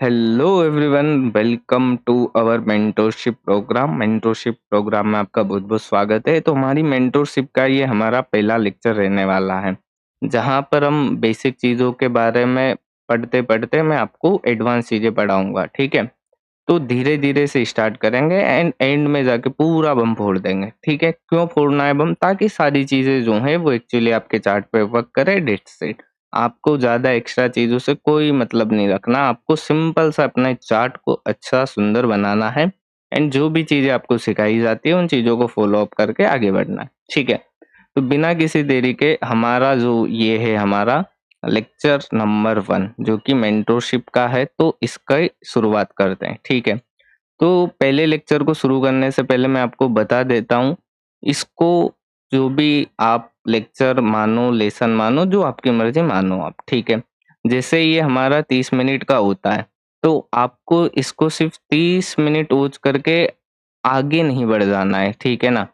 Hello everyone, welcome to our mentorship program. Mentorship program में आपका बहुत बहुत स्वागत है। तो हमारी मेंटोरशिप का ये हमारा पहला लेक्चर रहने वाला है, जहाँ पर हम बेसिक चीज़ों के बारे में पढ़ते पढ़ते मैं आपको एडवांस चीज़ें पढ़ाऊंगा। ठीक है, तो धीरे धीरे से स्टार्ट करेंगे एंड एंड में जाके पूरा बम फोड़ देंगे। ठीक है, क्यों फोड़ना है बम? ताकि सारी चीजें जो है वो एक्चुअली आपके चार्ट पे वर्क करे। That's it. आपको ज्यादा एक्स्ट्रा चीजों से कोई मतलब नहीं रखना। आपको सिंपल सा अपने चार्ट को अच्छा सुंदर बनाना है एंड जो भी चीजें आपको सिखाई जाती है उन चीजों को फॉलो अप करके आगे बढ़ना है। ठीक है, तो बिना किसी देरी के हमारा जो ये है हमारा लेक्चर नंबर 1 जो कि मेंटोरशिप का है, तो इसका शुरुआत करते हैं। ठीक है, तो पहले लेक्चर को शुरू करने से पहले मैं आपको बता देता हूँ, इसको जो भी आप लेक्चर मानो, लेसन मानो, जो आपकी मर्जी मानो आप। ठीक है, जैसे ये हमारा 30 मिनट का होता है, तो आपको इसको सिर्फ 30 मिनट वॉच करके आगे नहीं बढ़ जाना है। ठीक है ना,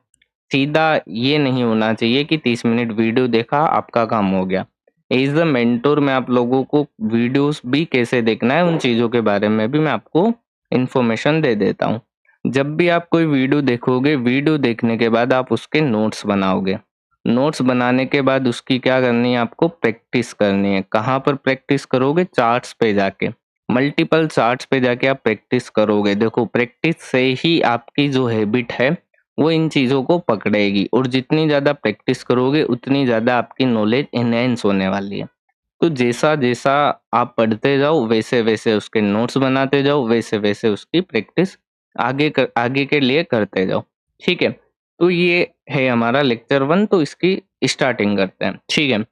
सीधा ये नहीं होना चाहिए कि 30 मिनट वीडियो देखा आपका काम हो गया। एज द मेंटोर मैं आप लोगों को वीडियोस भी कैसे देखना है उन चीज़ों के बारे में भी मैं आपको इन्फॉर्मेशन दे देता हूँ। जब भी आप कोई वीडियो देखोगे, वीडियो देखने के बाद आप उसके नोट्स बनाओगे। नोट्स बनाने के बाद उसकी क्या करनी है, आपको प्रैक्टिस करनी है। कहाँ पर प्रैक्टिस करोगे? चार्ट्स पे जाके, मल्टीपल चार्ट्स पे जाके आप प्रैक्टिस करोगे। देखो, प्रैक्टिस से ही आपकी जो हैबिट है वो इन चीज़ों को पकड़ेगी, और जितनी ज़्यादा प्रैक्टिस करोगे उतनी ज़्यादा आपकी नॉलेज एनहेंस होने वाली है। तो जैसा जैसा आप पढ़ते जाओ वैसे वैसे उसके नोट्स बनाते जाओ, वैसे वैसे उसकी प्रैक्टिस आगे के लिए करते जाओ। ठीक है, तो ये है हमारा लेक्चर 1। तो इसकी स्टार्टिंग करते हैं। ठीक है,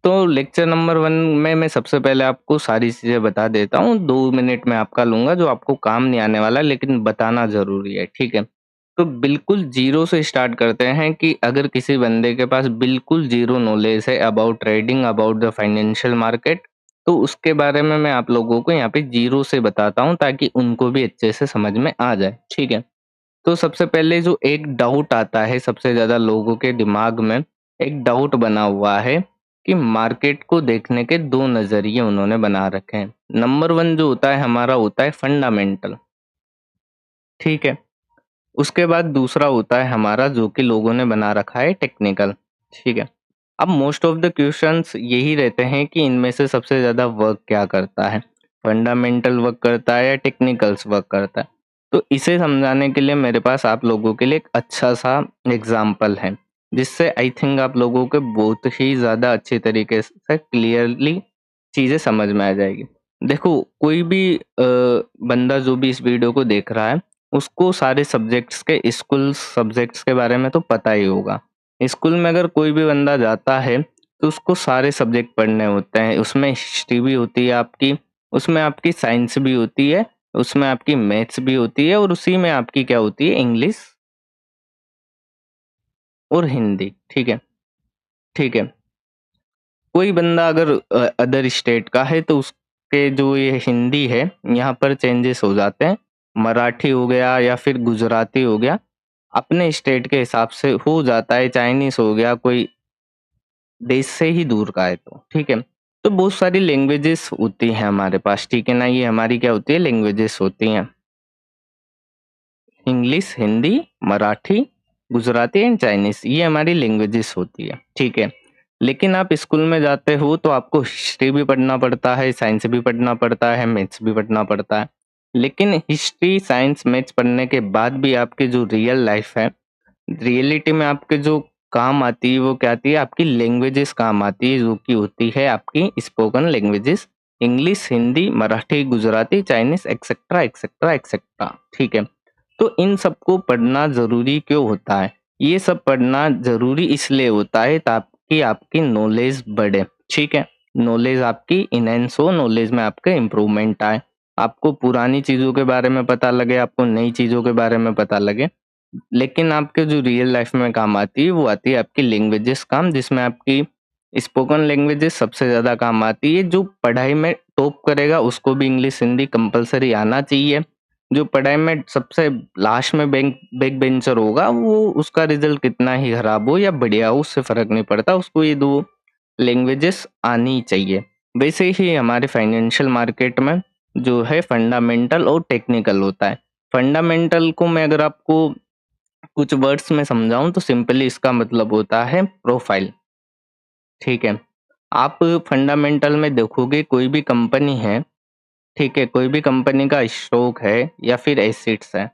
तो लेक्चर नंबर 1 में मैं सबसे पहले आपको सारी चीज़ें बता देता हूँ। 2 मिनट में आपका लूँगा, जो आपको काम नहीं आने वाला लेकिन बताना ज़रूरी है। ठीक है, तो बिल्कुल ज़ीरो से स्टार्ट करते हैं कि अगर किसी बंदे के पास बिल्कुल ज़ीरो नॉलेज है about trading, about the financial market, तो उसके बारे में मैं आप लोगों को यहाँ पे ज़ीरो से बताता हूँ ताकि उनको भी अच्छे से समझ में आ जाए। ठीक है, तो सबसे पहले जो एक डाउट आता है सबसे ज़्यादा लोगों के दिमाग में, एक डाउट बना हुआ है कि मार्केट को देखने के 2 नज़रिए उन्होंने बना रखे हैं। नंबर 1 जो होता है हमारा होता है फंडामेंटल। ठीक है, उसके बाद दूसरा होता है हमारा जो कि लोगों ने बना रखा है टेक्निकल। ठीक है, अब मोस्ट ऑफ द क्वेश्चंस यही रहते हैं कि इनमें से सबसे ज़्यादा वर्क क्या करता है, फंडामेंटल वर्क करता है या टेक्निकल्स वर्क करता है। तो इसे समझाने के लिए मेरे पास आप लोगों के लिए एक अच्छा सा एग्जाम्पल है, जिससे आई थिंक आप लोगों के बहुत ही ज़्यादा अच्छी तरीके से क्लियरली चीज़ें समझ में आ जाएगी। देखो, कोई भी बंदा जो भी इस वीडियो को देख रहा है, उसको सारे सब्जेक्ट्स के, स्कूल सब्जेक्ट्स के बारे में तो पता ही होगा। स्कूल में अगर कोई भी बंदा जाता है तो उसको सारे सब्जेक्ट पढ़ने होते हैं। उसमें हिस्ट्री भी होती है आपकी, उसमें आपकी साइंस भी होती है, उसमें आपकी मैथ्स भी होती है, और उसी में आपकी क्या होती है, इंग्लिश और हिंदी। ठीक है, ठीक है। कोई बंदा अगर अदर स्टेट का है तो उसके जो ये हिंदी है यहाँ पर चेंजेस हो जाते हैं। मराठी हो गया या फिर गुजराती हो गया, अपने स्टेट के हिसाब से हो जाता है। चाइनीस हो गया, कोई देश से ही दूर का है तो। ठीक है, तो बहुत सारी लैंग्वेजेस होती हैं हमारे पास। ठीक है ना, ये हमारी क्या होती है, लैंग्वेजेस होती हैं। English, Hindi, Marathi, Gujarati and Chinese, ये हमारी लैंग्वेजेस होती है। ठीक है, लेकिन आप स्कूल में जाते हो तो आपको हिस्ट्री भी पढ़ना पड़ता है, साइंस भी पढ़ना पड़ता है, मैथ्स भी पढ़ना पड़ता है। लेकिन हिस्ट्री, साइंस, मैथ्स पढ़ने के बाद भी आपकी जो रियल लाइफ है, रियलिटी में आपके जो काम आती है वो क्या आती है, आपकी लैंग्वेजेस काम आती है, जो कि होती है आपकी spoken languages. English, Hindi, Marathi, Gujarati, Chinese, etcetera etcetera etcetera. ठीक है, तो इन सबको पढ़ना ज़रूरी क्यों होता है? ये सब पढ़ना ज़रूरी इसलिए होता है ताकि आपकी नॉलेज बढ़े। ठीक है, नॉलेज आपकी इनहेंस हो, नॉलेज में आपके इम्प्रूवमेंट आए, आपको पुरानी चीज़ों के बारे में पता लगे, आपको नई चीज़ों के बारे में पता लगे। लेकिन आपके जो रियल लाइफ में काम आती है वो आती है आपकी लैंग्वेजेस काम, जिसमें आपकी स्पोकन लैंग्वेजेस सबसे ज़्यादा काम आती है। जो पढ़ाई में टॉप करेगा उसको भी इंग्लिश, हिंदी कंपलसरी आना चाहिए। जो पढ़ाई में सबसे लास्ट में बैक बेंचर होगा, वो उसका रिजल्ट कितना ही खराब हो या बढ़िया हो उससे फर्क नहीं पड़ता, उसको ये 2 लैंग्वेजेस आनी चाहिए। वैसे ही हमारे फाइनेंशियल मार्केट में जो है फंडामेंटल और टेक्निकल होता है। फंडामेंटल को मैं अगर आपको कुछ वर्ड्स में समझाऊं तो सिंपली इसका मतलब होता है प्रोफाइल। ठीक है, आप फंडामेंटल में देखोगे कोई भी कंपनी है, ठीक है, कोई भी कंपनी का स्टॉक है या फिर एसेट्स है,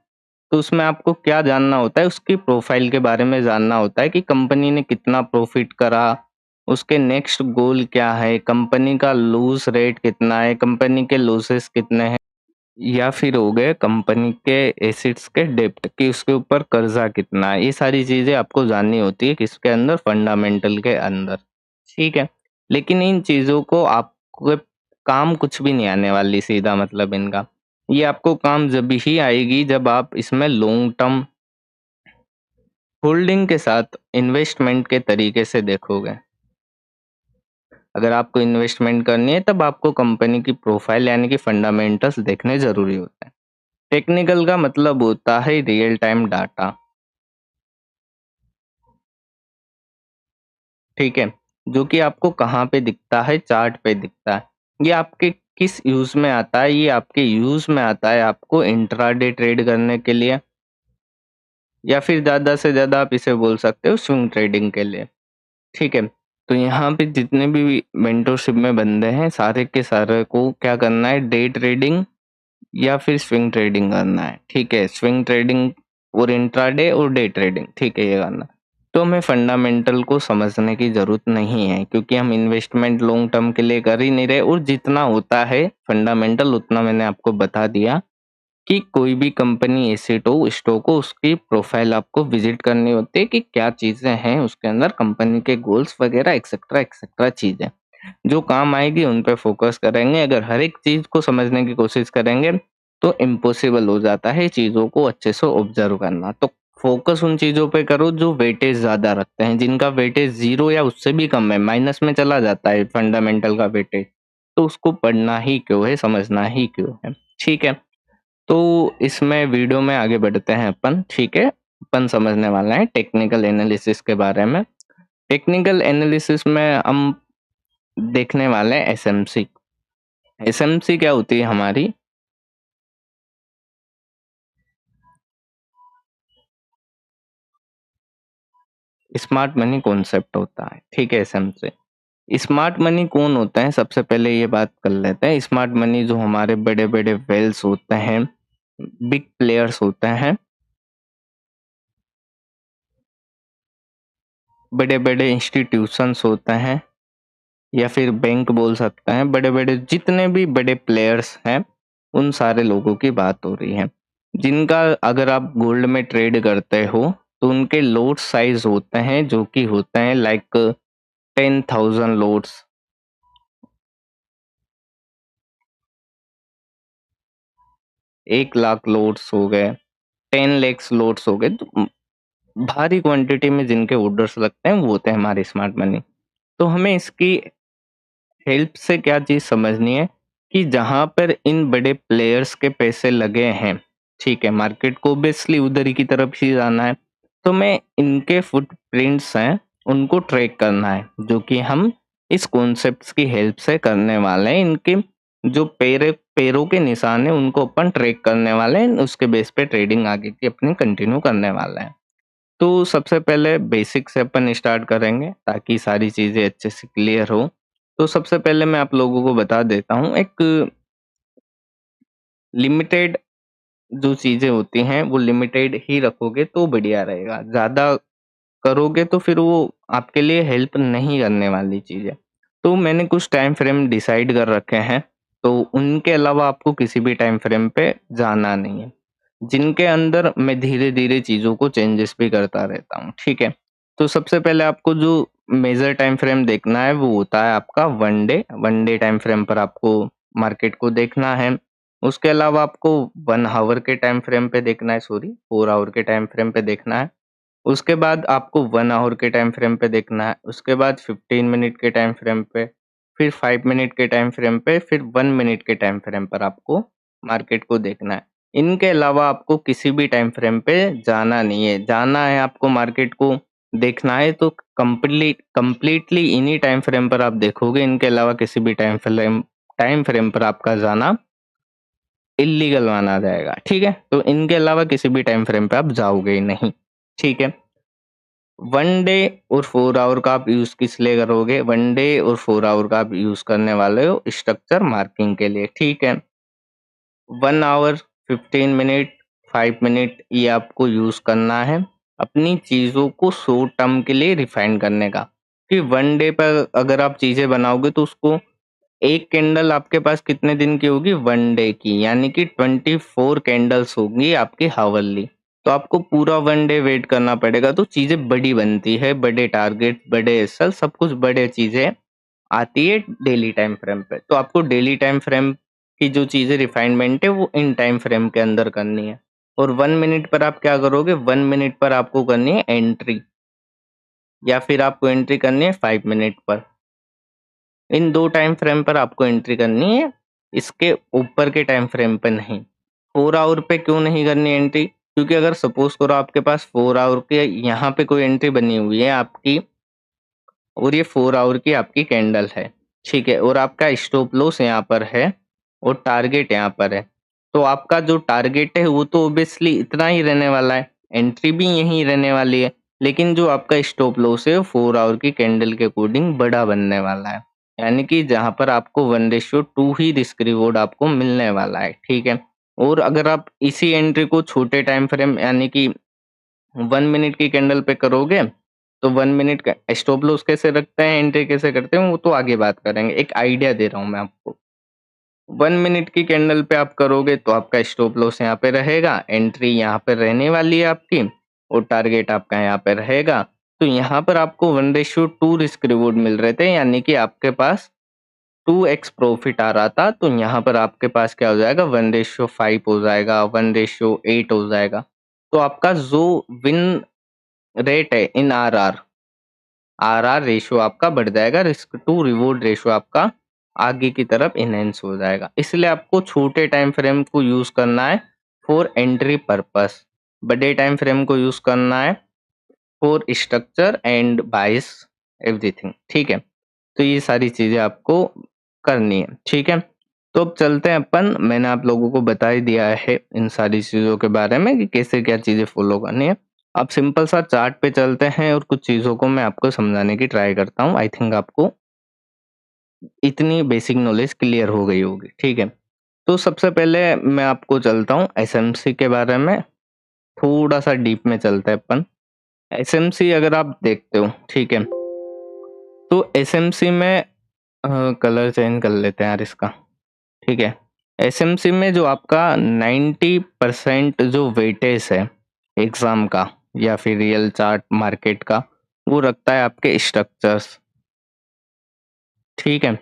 तो उसमें आपको क्या जानना होता है, उसकी प्रोफाइल के बारे में जानना होता है कि कंपनी ने कितना प्रॉफिट करा, उसके नेक्स्ट गोल क्या है, कंपनी का लूज रेट कितना है, कंपनी के लॉसेस कितने हैं, या फिर हो गए कंपनी के एसेट्स के डेब्ट कि उसके ऊपर कर्जा कितना है। ये सारी चीजें आपको जाननी होती है किसके अंदर, फंडामेंटल के अंदर। ठीक है, लेकिन इन चीजों को आपको काम कुछ भी नहीं आने वाली, सीधा मतलब इनका, ये आपको काम जब ही आएगी जब आप इसमें लॉन्ग टर्म होल्डिंग के साथ इन्वेस्टमेंट के तरीके से देखोगे। अगर आपको इन्वेस्टमेंट करनी है तब आपको कंपनी की प्रोफाइल यानी कि फंडामेंटल्स देखने जरूरी होते हैं। टेक्निकल का मतलब होता है रियल टाइम डाटा। ठीक है, जो कि आपको कहाँ पे दिखता है, चार्ट पे दिखता है। ये आपके किस यूज में आता है, ये आपके यूज में आता है आपको इंट्राडे ट्रेड करने के लिए, या फिर ज्यादा से ज्यादा आप इसे बोल सकते हो स्विंग ट्रेडिंग के लिए। ठीक है, तो यहाँ पे जितने भी मेंटरशिप में बंदे हैं सारे के सारे को क्या करना है, डे ट्रेडिंग या फिर स्विंग ट्रेडिंग करना है। ठीक है, स्विंग ट्रेडिंग और इंट्राडे और डे ट्रेडिंग, ठीक है, ये करना। तो हमें फंडामेंटल को समझने की जरूरत नहीं है क्योंकि हम इन्वेस्टमेंट लॉन्ग टर्म के लिए कर ही नहीं रहे, और जितना होता है फंडामेंटल उतना मैंने आपको बता दिया कि कोई भी कंपनी एसेट हो, स्टॉक हो, उसकी प्रोफाइल आपको विजिट करनी होती है कि क्या चीजें हैं उसके अंदर, कंपनी के गोल्स वगैरह एक्सेट्रा एक्सेट्रा चीजें जो काम आएगी उन पे फोकस करेंगे। अगर हर एक चीज को समझने की कोशिश करेंगे तो इम्पॉसिबल हो जाता है चीजों को अच्छे से ऑब्जर्व करना। तो फोकस उन चीजों पे करो जो वेटेज ज्यादा रखते हैं, जिनका वेटेज 0 या उससे भी कम है, माइनस में चला जाता है फंडामेंटल का वेटेज, तो उसको पढ़ना ही क्यों है, समझना ही क्यों है। ठीक है, तो इसमें वीडियो में आगे बढ़ते हैं अपन। ठीक है, अपन समझने वाला है टेक्निकल एनालिसिस के बारे में। टेक्निकल एनालिसिस में हम देखने वाले हैं एसएमसी। एसएमसी क्या होती है हमारी, स्मार्ट मनी कॉन्सेप्ट होता है। ठीक है, एसएमसी स्मार्ट मनी कौन होता है, सबसे पहले ये बात कर लेते हैं। स्मार्ट मनी जो हमारे बड़े बड़े वेल्स होते हैं, बिग प्लेयर्स होते हैं, बड़े बड़े इंस्टीट्यूशंस होते हैं, या फिर बैंक बोल सकते हैं, बड़े बड़े जितने भी बड़े प्लेयर्स हैं उन सारे लोगों की बात हो रही है, जिनका अगर आप गोल्ड में ट्रेड करते हो तो उनके लोट साइज होते हैं जो कि होते हैं लाइक 10,000 लोट्स, 1 लाख लोट्स हो गए, 10 lakhs लोट्स हो गए। तो भारी क्वांटिटी में जिनके ऑर्डर्स लगते हैं वो होते हैं हमारे स्मार्ट मनी। तो हमें इसकी हेल्प से क्या चीज समझनी है कि जहां पर इन बड़े प्लेयर्स के पैसे लगे हैं, ठीक है, मार्केट को ऑब्वियसली उधर ही की तरफ ही जाना है, तो मैं इनके फुटप्रिंट्स हैं उनको ट्रैक करना है, जो कि हम इस कॉन्सेप्ट्स की हेल्प से करने वाले हैं। इनके जो पैरों के निशान है उनको अपन ट्रैक करने वाले हैं, उसके बेस पे ट्रेडिंग आगे की अपनी कंटिन्यू करने वाले हैं। तो सबसे पहले बेसिक से अपन स्टार्ट करेंगे ताकि सारी चीजें अच्छे से क्लियर हो। तो सबसे पहले मैं आप लोगों को बता देता हूँ, एक लिमिटेड जो चीजें होती हैं वो लिमिटेड ही रखोगे तो बढ़िया रहेगा, ज्यादा करोगे तो फिर वो आपके लिए हेल्प नहीं करने वाली चीज है। तो मैंने कुछ टाइम फ्रेम डिसाइड कर रखे हैं, तो उनके अलावा आपको किसी भी टाइम फ्रेम पे जाना नहीं है, जिनके अंदर मैं धीरे धीरे चीजों को चेंजेस भी करता रहता हूँ। ठीक है, तो सबसे पहले आपको जो मेजर टाइम फ्रेम देखना है वो होता है आपका 1 डे। 1 डे टाइम फ्रेम पर आपको मार्केट को देखना है। उसके अलावा आपको 1 आवर के टाइम फ्रेम पे देखना है, सॉरी 4 आवर के टाइम फ्रेम पे देखना है। उसके बाद आपको 1 आवर के टाइम फ्रेम पे देखना है, उसके बाद 15 मिनट के टाइम फ्रेम पे, फिर 5 मिनट के टाइम फ्रेम पे, फिर 1 मिनट के टाइम फ्रेम पर आपको मार्केट को देखना है। इनके अलावा आपको किसी भी टाइम फ्रेम पे जाना नहीं है। जाना है आपको मार्केट को देखना है तो कंप्लीटली इन्हीं टाइम फ्रेम पर आप देखोगे, इनके अलावा किसी भी टाइम फ्रेम पर आपका जाना इलीगल माना जाएगा। ठीक है, तो इनके अलावा किसी भी टाइम फ्रेम पे आप जाओगे ही नहीं। ठीक है, 1 डे और 4 आवर का आप यूज किस लिए करोगे? 1 डे और 4 आवर का आप यूज करने वाले हो स्ट्रक्चर मार्किंग के लिए। ठीक है, 1 आवर, 15 मिनट, 5 मिनट ये आपको यूज करना है अपनी चीजों को शॉर्ट टर्म के लिए रिफाइन करने का। कि 1 डे पर अगर आप चीजें बनाओगे तो उसको एक कैंडल आपके पास कितने दिन की होगी? 1 डे की, यानी कि 24 कैंडल्स होगी आपकी हावरली। तो आपको पूरा 1 डे वेट करना पड़ेगा, तो चीजें बड़ी बनती है, बड़े टारगेट, बड़े एसएल, सब कुछ बड़े चीजें आती है डेली टाइम फ्रेम पे। तो आपको डेली टाइम फ्रेम की जो चीजें रिफाइनमेंट है वो इन टाइम फ्रेम के अंदर करनी है। और 1 मिनट पर आप क्या करोगे? 1 मिनट पर आपको करनी है एंट्री, या फिर आपको एंट्री करनी है 5 मिनट पर। इन 2 टाइम फ्रेम पर आपको एंट्री करनी है, इसके ऊपर के टाइम फ्रेम पे नहीं। 4 आवर पे क्यों नहीं करनी एंट्री? क्योंकि अगर सपोज करो आपके पास 4 आवर के यहाँ पे कोई एंट्री बनी हुई है आपकी, और ये 4 आवर की आपकी कैंडल है, ठीक है, और आपका स्टॉप लॉस यहाँ पर है और टारगेट यहाँ पर है। तो आपका जो टारगेट है वो तो ऑब्वियसली इतना ही रहने वाला है, एंट्री भी यही रहने वाली है, लेकिन जो आपका स्टॉप लॉस है 4 आवर की कैंडल के अकॉर्डिंग बड़ा बनने वाला है। यानी कि जहाँ पर आपको 1:2 ही रिस्क रिवॉर्ड आपको मिलने वाला है। ठीक है, और अगर आप इसी एंट्री को छोटे टाइम फ्रेम यानी कि 1 मिनट की कैंडल पे करोगे, तो 1 मिनट का स्टॉप लॉस कैसे रखते हैं, एंट्री कैसे करते हैं, वो तो आगे बात करेंगे। एक आइडिया दे रहा हूँ मैं आपको। 1 मिनट की कैंडल पे आप करोगे तो आपका स्टॉप लॉस यहाँ पे रहेगा, एंट्री यहाँ पे रहने वाली है आपकी, और टारगेट आपका यहाँ पे रहेगा। तो यहाँ पर आपको 1:2 रिस्क रिवॉर्ड मिल रहे थे, यानी कि आपके पास 2x प्रॉफिट आ रहा था। तो यहाँ पर आपके पास क्या हो जाएगा? 1:5 हो जाएगा, 1:8 हो जाएगा। तो आपका जो विन रेट है इन आर आर रेशियो आपका बढ़ जाएगा, रिस्क टू रिवॉर्ड रेशियो आपका आगे की तरफ इनहेंस हो जाएगा। इसलिए आपको छोटे टाइम फ्रेम को यूज करना है फॉर एंट्री पर्पस, बड़े टाइम फ्रेम को यूज करना है फॉर स्ट्रक्चर एंड बाइस एवरीथिंग। ठीक है, तो ये सारी चीजें आपको करनी है। ठीक है, तो अब चलते हैं अपन, मैंने आप लोगों को बता ही दिया है इन सारी चीजों के बारे में कि कैसे क्या चीजें फॉलो करनी है। अब सिंपल सा चार्ट पे चलते हैं और कुछ चीजों को मैं आपको समझाने की ट्राई करता हूँ। आई थिंक आपको इतनी बेसिक नॉलेज क्लियर हो गई होगी। ठीक है, तो सबसे पहले मैं आपको चलता हूँ एसएमसी के बारे में, थोड़ा सा डीप में चलते हैं अपन। एसएमसी अगर आप देखते हो, ठीक है, तो एसएमसी में कलर चेंज कर लेते हैं यार इसका। ठीक है, एसएमसी में जो आपका 90% जो वेटेज है एग्जाम का या फिर रियल चार्ट मार्केट का, वो रखता है आपके स्ट्रक्चर्स। ठीक है,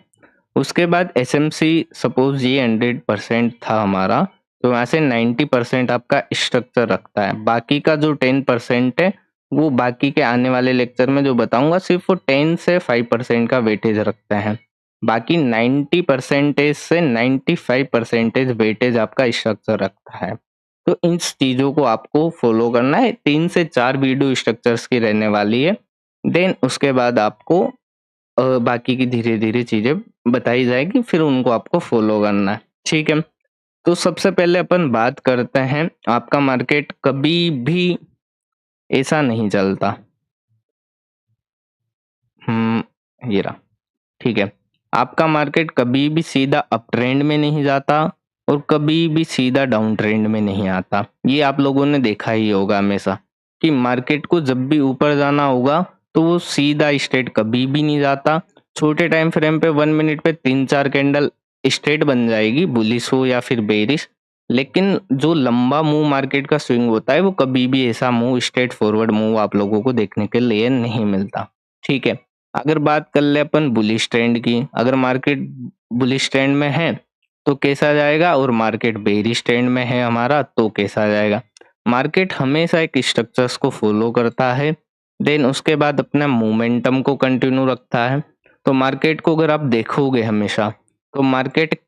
उसके बाद एसएमसी सपोज ये 100% था हमारा, तो वहां से 90% आपका स्ट्रक्चर रखता है। बाकी का जो 10% है वो बाकी के आने वाले लेक्चर में जो बताऊंगा सिर्फ वो 10 से 5% का वेटेज रखते हैं। बाकी 90% से 95% वेटेज आपका स्ट्रक्चर रखता है। तो इन चीजों को आपको फॉलो करना है। 3 से 4 वीडियो स्ट्रक्चर्स की रहने वाली है। देन उसके बाद आपको बाकी की धीरे-धीरे चीज़ें बताई जाएगी, फिर उनको आपको फ़ॉलो करना है। ठीक है? तो सबसे पहले अपन बात करते हैं, आपका मार्केट कभी भी ऐसा नहीं चलता। ये रहा। ठीक है? आपका मार्केट कभी भी सीधा अप ट्रेंड में नहीं जाता और कभी भी सीधा डाउन ट्रेंड में नहीं आता। ये आप लोगों ने देखा ही होगा हमेशा कि मार्केट को जब भी ऊपर जाना होगा तो वो सीधा स्ट्रेट कभी भी नहीं जाता। छोटे टाइम फ्रेम पे 1 मिनट पे 3-4 कैंडल स्ट्रेट बन जाएगी, बुलिश हो या फिर बेरिश। लेकिन जो लंबा मूव मार्केट का स्विंग होता है वो कभी भी ऐसा मूव, स्ट्रेट फॉरवर्ड मूव आप लोगों को देखने के लिए नहीं मिलता। ठीक है? अगर बात कर ले अपन बुलिश ट्रेंड की, अगर मार्केट बुलिश ट्रेंड में है तो कैसा जाएगा, और मार्केट बेरिश ट्रेंड में है हमारा तो कैसा जाएगा। मार्केट हमेशा एक स्ट्रक्चर्स को फॉलो करता है, देन उसके बाद अपना मोमेंटम को कंटिन्यू रखता है। तो मार्केट को अगर आप देखोगे हमेशा, तो मार्केट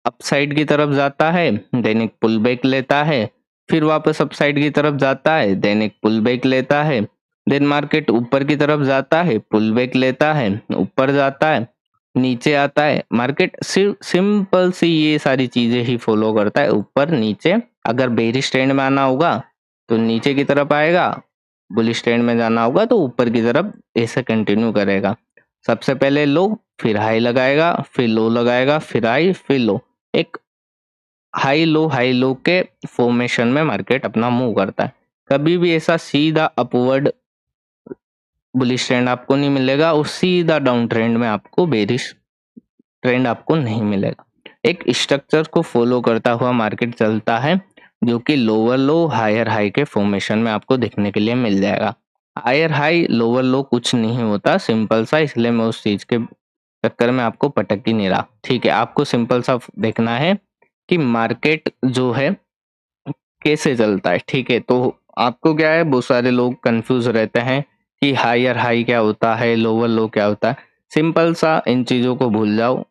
अपसाइड की तरफ जाता है, देन एक पुल बैक लेता है, फिर वापस अपसाइड की तरफ जाता है, देन एक पुल बैक लेता है, देन मार्केट ऊपर की तरफ जाता है, पुल बैक लेता है, ऊपर जाता है, नीचे आता है मार्केट, सिर्फ सिंपल सी ये सारी चीजें ही फॉलो करता है, ऊपर नीचे। अगर बेरिश ट्रेंड में आना होगा तो नीचे की तरफ आएगा, बुलिश ट्रेंड में जाना होगा तो ऊपर की तरफ ऐसे कंटिन्यू करेगा। सबसे पहले लो, फिर हाई लगाएगा, फिर लो लगाएगा, फिर हाई, फिर लो। एक हाई लो के फॉर्मेशन में मार्केट अपना मूव करता है। कभी भी ऐसा सीधा अपवर्ड बुलिश ट्रेंड आपको नहीं मिलेगा और सीधा डाउन ट्रेंड में आपको बेरिश ट्रेंड आपको नहीं मिलेगा। एक स्ट्रक्चर को फॉलो करता हुआ मार्केट चलता है, जो कि लोअर लो हायर हाई के फॉर्मेशन में आपको देखने के लिए मिल जाएगा। हायर हाई लोअर लो कुछ नहीं होता, सिंपल सा, इसलिए मैं उस चीज के चक्कर में आपको पटक ही नहीं रहा। ठीक है, आपको सिंपल सा देखना है कि मार्केट जो है कैसे चलता है। ठीक है, तो आपको क्या है, बहुत सारे लोग कंफ्यूज रहते हैं कि हायर हाई क्या होता है, लोअर लो क्या होता है। सिंपल सा इन चीज़ों को भूल जाओ।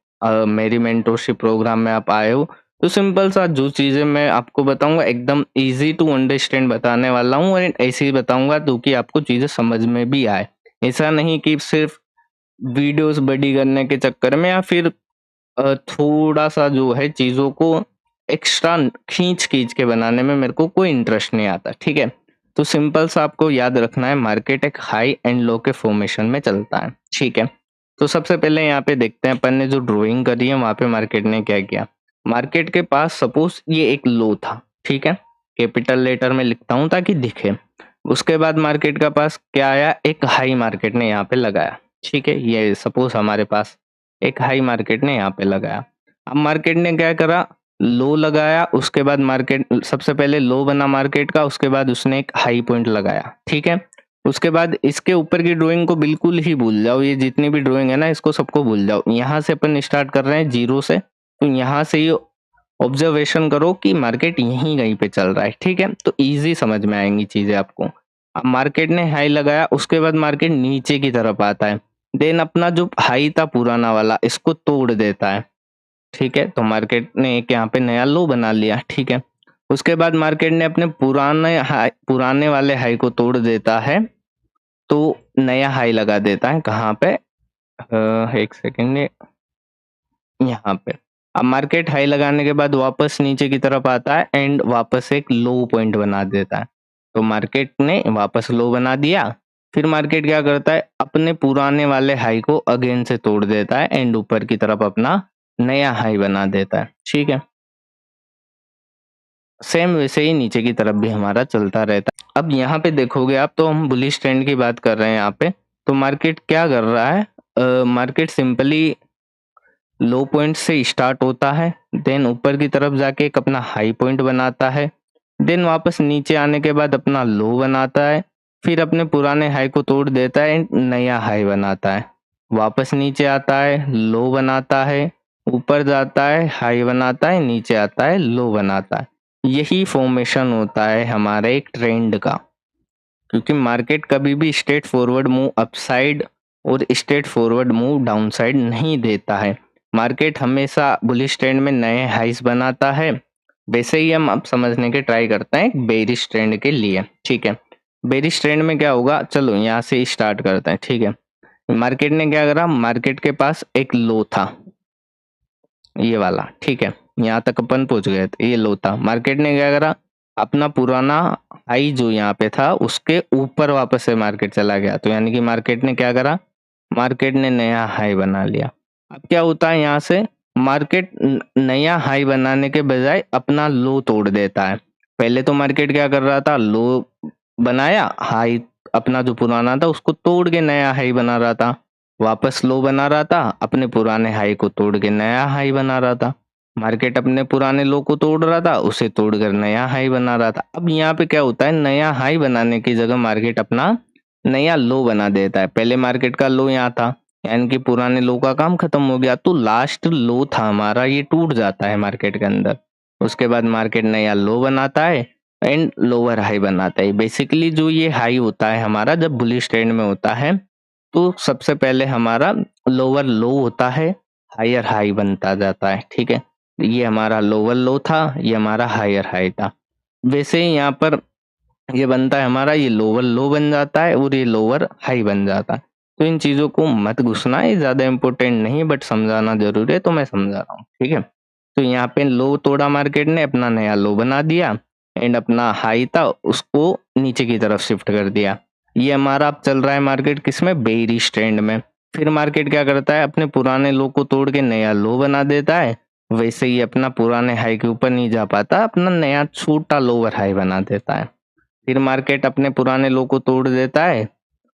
मेरी मेंटोरशिप प्रोग्राम में आप आए हो तो सिंपल सा जो चीज़ें मैं आपको बताऊंगा एकदम इजी टू अंडरस्टैंड बताने वाला हूँ, और ऐसे ही बताऊंगा ताकि आपको चीज़ें समझ में भी आए। ऐसा नहीं कि सिर्फ वीडियोस बड़ी करने के चक्कर में या फिर थोड़ा सा जो है चीज़ों को एक्स्ट्रा खींच-खींच के बनाने में मेरे को कोई इंटरेस्ट नहीं आता, ठीक है? तो सिंपल सा आपको याद रखना है, मार्केट एक हाई एंड लो के फॉर्मेशन में चलता है, ठीक है? तो सबसे पहले यहाँ पे देखते हैं, अपन ने जो ड्राइंग करी है वहाँ पे मार्केट ने क्या किया। मार्केट के पास सपोज ये एक लो था, ठीक है? कैपिटल लेटर में लिखता हूँ ताकि दिखे। उसके बाद मार्केट का पास क्या आया, एक हाई मार्केट ने यहाँ पे लगाया, ठीक है? ये सपोज हमारे पास एक हाई मार्केट ने यहाँ पे लगाया। अब मार्केट ने क्या करा, लो लगाया, उसके बाद मार्केट सबसे पहले लो बना मार्केट का, उसके बाद उसने एक हाई पॉइंट लगाया, ठीक है? उसके बाद इसके ऊपर की ड्राइंग को बिल्कुल ही भूल जाओ, ये जितनी भी ड्राइंग है ना इसको सबको भूल जाओ। यहाँ से अपन स्टार्ट कर रहे हैं जीरो से, तो यहाँ से ये ऑब्जर्वेशन करो कि मार्केट यहीं कहीं पे चल रहा है, ठीक है? तो इजी समझ में आएंगी चीजें आपको। अब मार्केट ने हाई लगाया, उसके बाद मार्केट नीचे की तरफ आता है, देन अपना जो हाई था पुराना वाला इसको तोड़ देता है, ठीक है? तो मार्केट ने एक यहाँ पे नया लो बना लिया, ठीक है? उसके बाद मार्केट ने अपने पुराने वाले हाई को तोड़ देता है, तो नया हाई लगा देता है। कहाँ पे, एक सेकेंड, यहाँ पे। अब मार्केट हाई लगाने के बाद वापस नीचे की तरफ आता है एंड वापस एक लो पॉइंट बना देता है। तो मार्केट ने वापस लो बना दिया, फिर मार्केट क्या करता है, अपने पुराने वाले हाई को अगेन से तोड़ देता है एंड ऊपर की तरफ अपना नया हाई बना देता है, ठीक है? सेम वैसे ही नीचे की तरफ भी हमारा चलता रहता है। अब यहाँ पे देखोगे आप, तो हम बुलिश ट्रेंड की बात कर रहे हैं यहाँ पे। तो मार्केट क्या कर रहा है, मार्केट सिंपली लो पॉइंट से स्टार्ट होता है, देन ऊपर की तरफ जाके एक अपना हाई पॉइंट बनाता है, देन वापस नीचे आने के बाद अपना लो बनाता है, फिर अपने पुराने हाई को तोड़ देता है, नया हाई बनाता है, वापस नीचे आता है, लो बनाता है, ऊपर जाता है, हाई बनाता है, नीचे आता है, लो बनाता है। यही फॉर्मेशन होता है हमारे एक ट्रेंड का, क्योंकि मार्केट कभी भी स्ट्रेट फॉरवर्ड मूव अपसाइड और straight forward move down side नहीं देता है। मार्केट हमेशा बुलिश ट्रेंड में नए हाइस बनाता है। वैसे ही हम अब समझने के ट्राई करते हैं बेरिश ट्रेंड के लिए, ठीक है? बेरिश ट्रेंड में क्या होगा, चलो यहाँ से स्टार्ट करते हैं, ठीक है? मार्केट ने क्या करा, मार्केट के पास एक लो था, ये वाला, ठीक है? यहाँ तक अपन पहुंच गए थे, ये लो था। मार्केट ने क्या करा, अपना पुराना हाई जो यहाँ पे था उसके ऊपर वापस से मार्केट चला गया, तो यानी कि मार्केट ने क्या करा, मार्केट ने नया हाई बना लिया। अब क्या होता है, यहाँ से मार्केट नया हाई बनाने के बजाय अपना लो तोड़ देता है। पहले तो मार्केट क्या कर रहा था, लो बनाया, हाई अपना जो पुराना था उसको तोड़ के नया हाई बना रहा था, वापस लो बना रहा था, अपने पुराने हाई को तोड़ के नया हाई बना रहा था। मार्केट अपने पुराने लो को तोड़ रहा था, उसे तोड़कर नया हाई बना रहा था। अब यहाँ पे क्या होता है, नया हाई बनाने की जगह मार्केट अपना नया लो बना देता है। पहले मार्केट का लो यहाँ था, यानी कि पुराने लो का काम खत्म हो गया, तो लास्ट लो था हमारा ये टूट जाता है मार्केट के अंदर। उसके बाद मार्केट नया लो बनाता है एंड लोअर हाई बनाता है। बेसिकली जो ये हाई होता है हमारा जब बुलिश ट्रेंड में होता है, तो सबसे पहले हमारा लोअर लो होता है, हायर हाई बनता जाता है, ठीक है? ये हमारा लोअर लो था, ये हमारा हायर हाई था। वैसे ही यहाँ पर ये बनता है हमारा, ये लोअर लो बन जाता है और ये लोअर हाई बन जाता है। तो इन चीज़ों को मत घुसना, ये ज़्यादा इम्पोर्टेंट नहीं है बट समझाना ज़रूरी है तो मैं समझा रहा हूँ, ठीक है? तो यहाँ पे लो तोड़ा मार्केट ने, अपना नया लो बना दिया एंड अपना हाई था उसको नीचे की तरफ शिफ्ट कर दिया। ये हमारा अब चल रहा है मार्केट किसमें, बेयरिश ट्रेंड में। फिर मार्केट क्या करता है, अपने पुराने लो को तोड़ के नया लो बना देता है। वैसे ही अपना पुराने हाई के ऊपर नहीं जा पाता, अपना नया छोटा लोअर हाई बना देता है। फिर मार्केट अपने पुराने लो को तोड़ देता है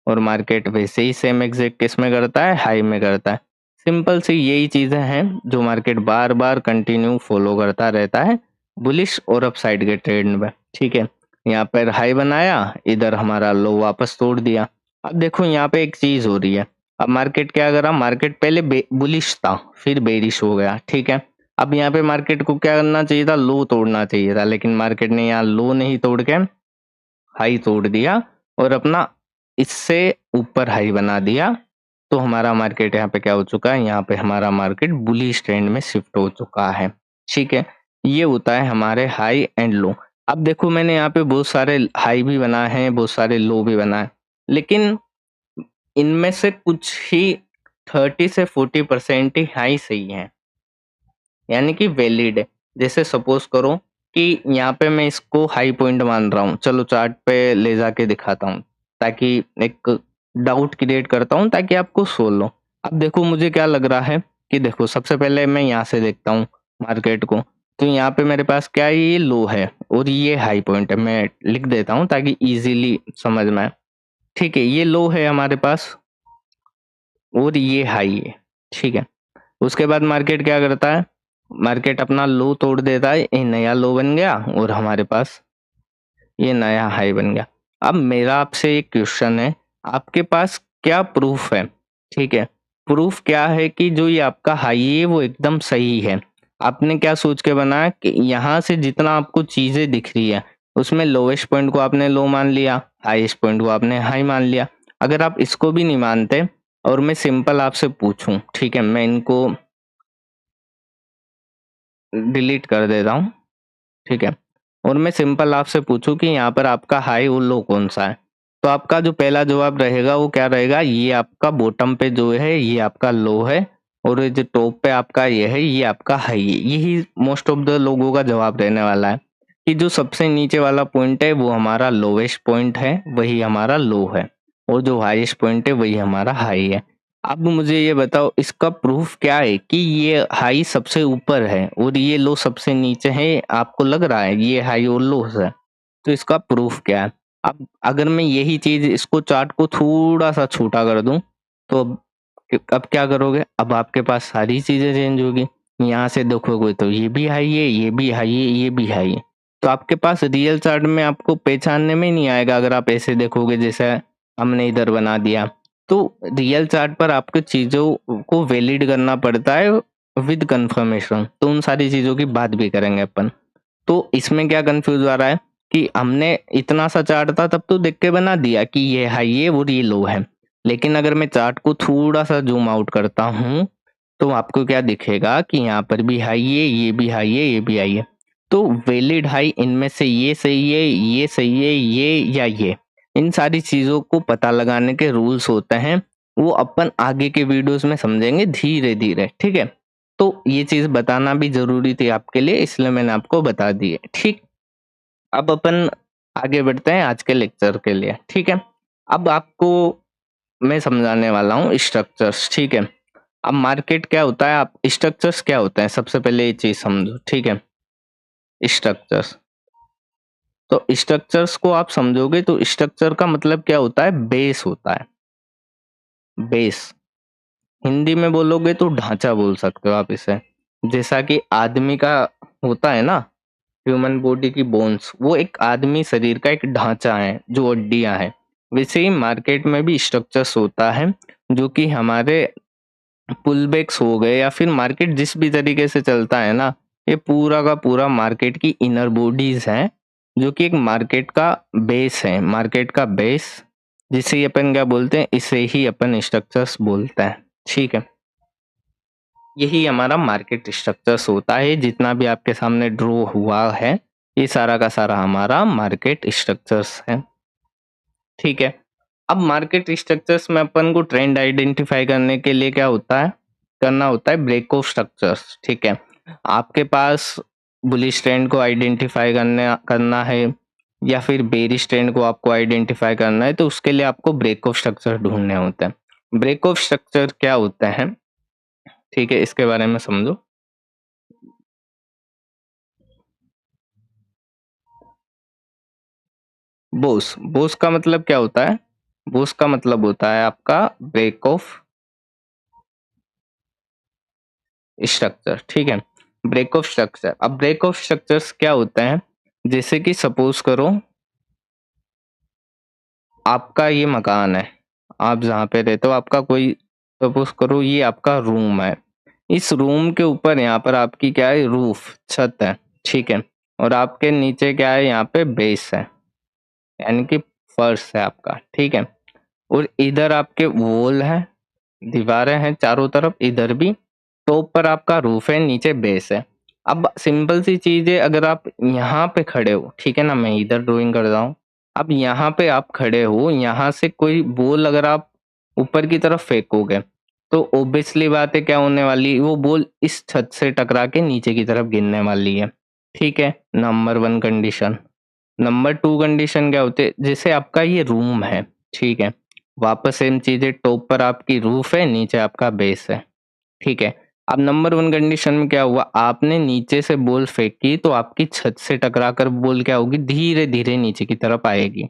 और मार्केट वैसे ही सेम एग्जैक्ट किस में करता है, हाई में करता है। सिंपल सी यही चीजें हैं जो मार्केट बार बार कंटिन्यू फॉलो करता रहता है बुलिश और अपसाइड के ट्रेंड में, ठीक है? यहाँ पर हाई बनाया, इधर हमारा लो वापस तोड़ दिया। अब देखो यहाँ पे एक चीज हो रही है। अब मार्केट क्या करा, मार्केट पहले बुलिश था फिर बेरिश हो गया, ठीक है? अब यहाँ पे मार्केट को क्या करना चाहिए था, लो तोड़ना चाहिए था, लेकिन मार्केट ने यहाँ लो नहीं तोड़ के हाई तोड़ दिया और अपना इससे ऊपर हाई बना दिया। तो हमारा मार्केट यहाँ पे क्या हो चुका है, यहाँ पे हमारा मार्केट बुलिश ट्रेंड में शिफ्ट हो चुका है, ठीक है? ये होता है हमारे हाई एंड लो। अब देखो मैंने यहाँ पे बहुत सारे हाई भी बनाए हैं, बहुत सारे लो भी बनाए, लेकिन इनमें से कुछ ही 30 से 40% ही हाई सही है, यानी कि वैलिड है। जैसे सपोज करो कि यहाँ पे मैं इसको हाई पॉइंट मान रहा हूँ, चलो चार्ट पे ले जाके दिखाता हूँ ताकि एक डाउट क्रिएट करता हूँ ताकि आपको सोच लो। अब देखो मुझे क्या लग रहा है कि देखो सबसे पहले मैं यहाँ से देखता हूँ मार्केट को, तो यहाँ पे मेरे पास क्या है, ये लो है और ये हाई पॉइंट है। मैं लिख देता हूँ ताकि इजीली समझ में आए, ठीक है? ये लो है हमारे पास और ये हाई है, ठीक है? उसके बाद मार्केट क्या करता है, मार्केट अपना लो तोड़ देता है, ये नया लो बन गया और हमारे पास ये नया हाई बन गया। अब मेरा आपसे एक क्वेश्चन है, आपके पास क्या प्रूफ है, ठीक है? प्रूफ क्या है कि जो ये आपका हाई है वो एकदम सही है? आपने क्या सोच के बनाया कि यहाँ से जितना आपको चीजें दिख रही है उसमें लोवेस्ट पॉइंट को आपने लो मान लिया, हाईएस्ट पॉइंट को आपने हाई मान लिया। अगर आप इसको भी नहीं मानते और मैं सिंपल आपसे पूछूं, ठीक है, मैं इनको डिलीट कर देता हूँ, ठीक है? और मैं सिंपल आपसे पूछूं कि यहाँ पर आपका हाई और लो कौन सा है, तो आपका जो पहला जवाब रहेगा वो क्या रहेगा, ये आपका बॉटम पे जो है ये आपका लो है और ये जो टॉप पे आपका ये है ये आपका हाई है। यही मोस्ट ऑफ द लोगों का जवाब रहने वाला है कि जो सबसे नीचे वाला पॉइंट है वो हमारा लोवेस्ट पॉइंट है, वही हमारा लो है, और जो हाईएस्ट पॉइंट है वही हमारा हाई है। अब मुझे ये बताओ इसका प्रूफ क्या है कि ये हाई सबसे ऊपर है और ये लो सबसे नीचे है? आपको लग रहा है ये हाई और लो है, तो इसका प्रूफ क्या है? अब अगर मैं यही चीज इसको चार्ट को थोड़ा सा छोटा कर दूं तो अब क्या करोगे, अब आपके पास सारी चीजें चेंज होगी। यहाँ से देखोगे तो ये भी हाई है, ये भी हाई है, ये भी हाई है। तो आपके पास रियल चार्ट में आपको पहचानने में नहीं आएगा अगर आप ऐसे देखोगे जैसे हमने इधर बना दिया। तो रियल चार्ट पर आपको चीजों को वैलिड करना पड़ता है विद कंफर्मेशन, तो उन सारी चीजों की बात भी करेंगे अपन। तो इसमें क्या कंफ्यूज आ रहा है कि हमने इतना सा चार्ट था तब तो देख के बना दिया कि ये हाई है और ये लो है, लेकिन अगर मैं चार्ट को थोड़ा सा जूम आउट करता हूँ तो आपको क्या दिखेगा कि यहाँ पर भी हाई है, ये भी हाई है, ये भी हाई है। तो वैलिड हाई इनमें से ये सही है, ये सही है, ये या ये, इन सारी चीजों को पता लगाने के रूल्स होते हैं, वो अपन आगे के वीडियोस में समझेंगे धीरे धीरे, ठीक है? तो ये चीज बताना भी जरूरी थी आपके लिए, इसलिए मैंने आपको बता दी है, ठीक? अब अपन आगे बढ़ते हैं आज के लेक्चर के लिए, ठीक है? अब आपको मैं समझाने वाला हूँ स्ट्रक्चर्स, ठीक है? अब मार्केट क्या होता है, आप स्ट्रक्चर्स क्या होते हैं सबसे पहले ये चीज समझो, ठीक है? स्ट्रक्चर्स, तो स्ट्रक्चर्स को आप समझोगे तो स्ट्रक्चर का मतलब क्या होता है, बेस होता है। बेस हिंदी में बोलोगे तो ढांचा बोल सकते हो आप इसे। जैसा कि आदमी का होता है ना, ह्यूमन बॉडी की बोन्स, वो एक आदमी शरीर का एक ढांचा है जो हड्डियां हैं। वैसे ही मार्केट में भी स्ट्रक्चर्स होता है जो कि हमारे पुलबैक्स हो गए या फिर मार्केट जिस भी तरीके से चलता है ना, ये पूरा का पूरा मार्केट की इनर बॉडीज हैं जो कि एक मार्केट का बेस है, मार्केट का बेस, जिसे अपन क्या बोलते हैं, इसे ही अपन स्ट्रक्चर्स बोलते हैं, ठीक है? यही हमारा मार्केट स्ट्रक्चर्स होता है, जितना भी आपके सामने ड्रॉ हुआ है ये सारा का सारा हमारा मार्केट स्ट्रक्चर्स है, ठीक है? अब मार्केट स्ट्रक्चर्स में अपन को ट्रेंड आइडेंटिफाई करने के लिए क्या होता है, करना होता है ब्रेक ऑफ स्ट्रक्चर्स। ठीक है, आपके पास बुलिश ट्रेंड को आइडेंटिफाई करना है या फिर बेरिश ट्रेंड को आपको आइडेंटिफाई करना है, तो उसके लिए आपको ब्रेक ऑफ स्ट्रक्चर ढूंढने होते हैं। ब्रेक ऑफ स्ट्रक्चर क्या होता है, ठीक है, इसके बारे में समझो। बोस, बोस का मतलब क्या होता है, बोस का मतलब होता है आपका ब्रेक ऑफ स्ट्रक्चर। ठीक है, ब्रेक ऑफ स्ट्रक्चर। अब ब्रेक ऑफ स्ट्रक्चर्स क्या होते हैं, जैसे कि सपोज करो आपका ये मकान है, आप जहाँ पे रहते हो, आपका कोई, सपोज करो ये आपका रूम है, इस रूम के ऊपर यहाँ पर आपकी क्या है, रूफ, छत है। ठीक है, और आपके नीचे क्या है, यहाँ पे बेस है, यानी कि फर्श है आपका। ठीक है, और इधर आपके वॉल है, दीवारें हैं चारों तरफ, इधर भी टॉप पर आपका रूफ है, नीचे बेस है। अब सिंपल सी चीज है, अगर आप यहाँ पे खड़े हो, ठीक है ना, मैं इधर ड्राइंग कर रहा हूँ, अब यहाँ पे आप खड़े हो, यहाँ से कोई बॉल अगर आप ऊपर की तरफ फेंकोगे तो ऑब्वियसली बात है क्या होने वाली, वो बॉल इस छत से टकरा के नीचे की तरफ गिरने वाली है। ठीक है, number one condition. Number two condition क्या होते, जैसे आपका ये रूम है, ठीक है, वापस सेम चीज है, टॉप पर आपकी रूफ है, नीचे आपका बेस है। ठीक है, अब नंबर वन कंडीशन में क्या हुआ, आपने नीचे से बॉल फेंकी तो आपकी छत से टकराकर बॉल क्या होगी, धीरे धीरे नीचे की तरफ आएगी।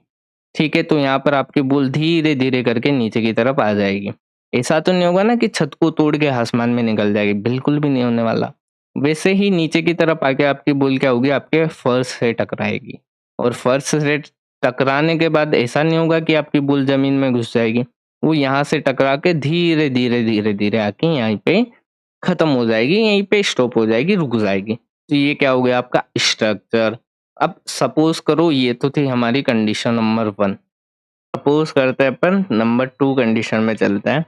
ठीक है, तो यहाँ पर आपकी बॉल धीरे धीरे करके नीचे की तरफ आ जाएगी। ऐसा तो नहीं होगा ना कि छत को तोड़ के आसमान में निकल जाएगी, बिल्कुल भी नहीं होने वाला। वैसे ही नीचे की तरफ आके आपकी बॉल क्या होगी, आपके फर्श से टकराएगी, और फर्श से टकराने के बाद ऐसा नहीं होगा कि आपकी बॉल जमीन में घुस जाएगी, वो यहाँ से टकरा के धीरे धीरे धीरे धीरे आके यहाँ पे खत्म हो जाएगी, यहीं पे स्टॉप हो जाएगी, रुक जाएगी। तो ये क्या हो गया आपका स्ट्रक्चर। अब सपोज करो, ये तो थी हमारी कंडीशन नंबर वन। सपोज करते हैं अपन नंबर टू कंडीशन में चलते हैं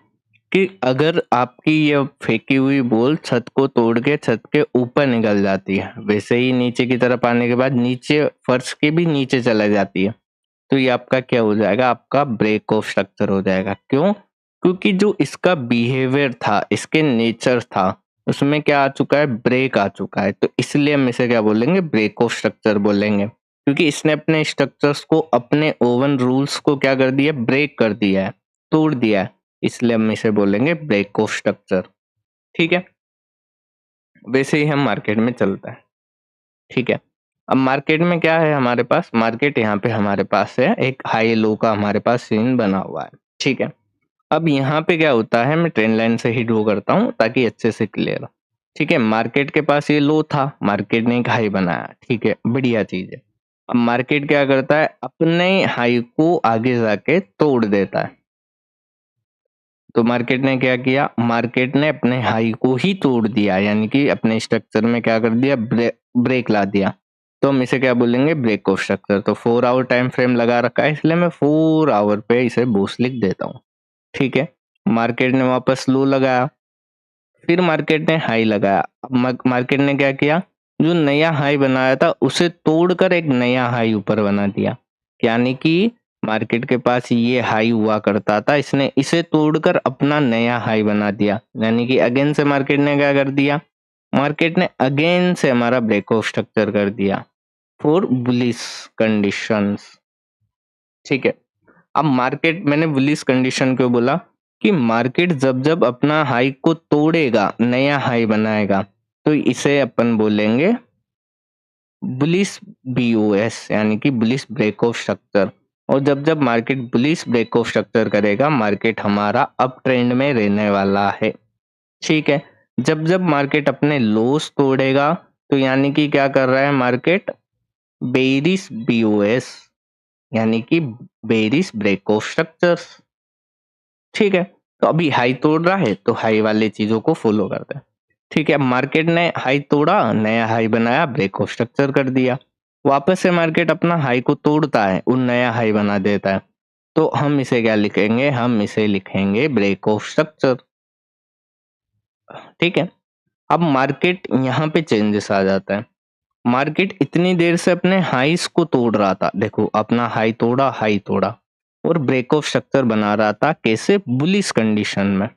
कि अगर आपकी ये फेंकी हुई बॉल छत को तोड़ के छत के ऊपर निकल जाती है, वैसे ही नीचे की तरफ आने के बाद नीचे फर्श के भी नीचे चला जाती है, तो ये आपका क्या हो जाएगा, आपका ब्रेक ऑफ स्ट्रक्चर हो जाएगा। क्यों, क्योंकि जो इसका बिहेवियर था, इसके नेचर था, उसमें क्या आ चुका है, ब्रेक आ चुका है, तो इसलिए हम इसे क्या बोलेंगे, ब्रेक ऑफ स्ट्रक्चर बोलेंगे। क्योंकि इसने अपने स्ट्रक्चर्स को, अपने ओवन रूल्स को क्या कर दिया, ब्रेक कर दिया है, तोड़ दिया है, इसलिए हम इसे बोलेंगे ब्रेक ऑफ स्ट्रक्चर। ठीक है, वैसे ही हम मार्केट में चलता है। ठीक है, अब मार्केट में क्या है हमारे पास, मार्केट यहाँ पे हमारे पास है एक हाई लो का हमारे पास सीन बना हुआ है। ठीक है, अब यहाँ पे क्या होता है, मैं ट्रेंड लाइन से ही ड्रॉ करता हूँ ताकि अच्छे से क्लियर हो। ठीक है, मार्केट के पास ये लो था, मार्केट ने एक हाई बनाया, ठीक है, बढ़िया चीज है। अब मार्केट क्या करता है, अपने हाई को आगे जाके तोड़ देता है। तो मार्केट ने क्या किया, मार्केट ने अपने हाई को ही तोड़ दिया, यानी कि अपने स्ट्रक्चर में क्या कर दिया, ब्रेक ला दिया। तो हम इसे क्या बोलेंगे, ब्रेक ऑफ स्ट्रक्चर। तो 4 आवर टाइम फ्रेम लगा रखा है, इसलिए मैं 4 आवर पे इसे बूस्ट लिख देता हूँ। ठीक है, मार्केट ने वापस लो लगाया, फिर मार्केट ने हाई लगाया। अब मार्केट ने क्या किया, जो नया हाई बनाया था उसे तोड़कर एक नया हाई ऊपर बना दिया, यानी कि मार्केट के पास ये हाई हुआ करता था, इसने इसे तोड़कर अपना नया हाई बना दिया, यानी कि अगेन से मार्केट ने क्या कर दिया, मार्केट ने अगेन से हमारा ब्रेक ऑफ स्ट्रक्चर कर दिया फॉर बुलिश कंडीशंस। ठीक है, अब मार्केट, मैंने बुलिश कंडीशन क्यों बोला, कि मार्केट जब जब अपना हाई को तोड़ेगा, नया हाई बनाएगा, तो इसे अपन बोलेंगे बुलिश बीओएस, यानी कि बुलिश ब्रेक ऑफ स्ट्रक्चर। और जब जब market bullish break of structure करेगा, मार्केट हमारा अप ट्रेंड में रहने वाला है। ठीक है, जब जब मार्केट अपने लोस तोड़ेगा, तो यानी कि क्या कर रहा है मार्केट, बेरिश बीओएस, यानी कि बेरिश ब्रेक ऑफ स्ट्रक्चर्स। ठीक है, तो अभी हाई तोड़ रहा है तो हाई वाले चीजों को फॉलो करते हैं। ठीक है, मार्केट ने हाई तोड़ा, नया हाई बनाया, ब्रेक ऑफ स्ट्रक्चर कर दिया, वापस से मार्केट अपना हाई को तोड़ता है और नया हाई बना देता है, तो हम इसे क्या लिखेंगे, हम इसे लिखेंगे ब्रेक ऑफ स्ट्रक्चर। ठीक है, अब मार्केट यहाँ पे चेंजेस आ जाता है। मार्केट इतनी देर से अपने हाईस को तोड़ रहा था, देखो अपना हाई तोड़ा, हाई तोड़ा, और ब्रेक ऑफ स्ट्रक्चर बना रहा था, कैसे? बुलिश कंडीशन में।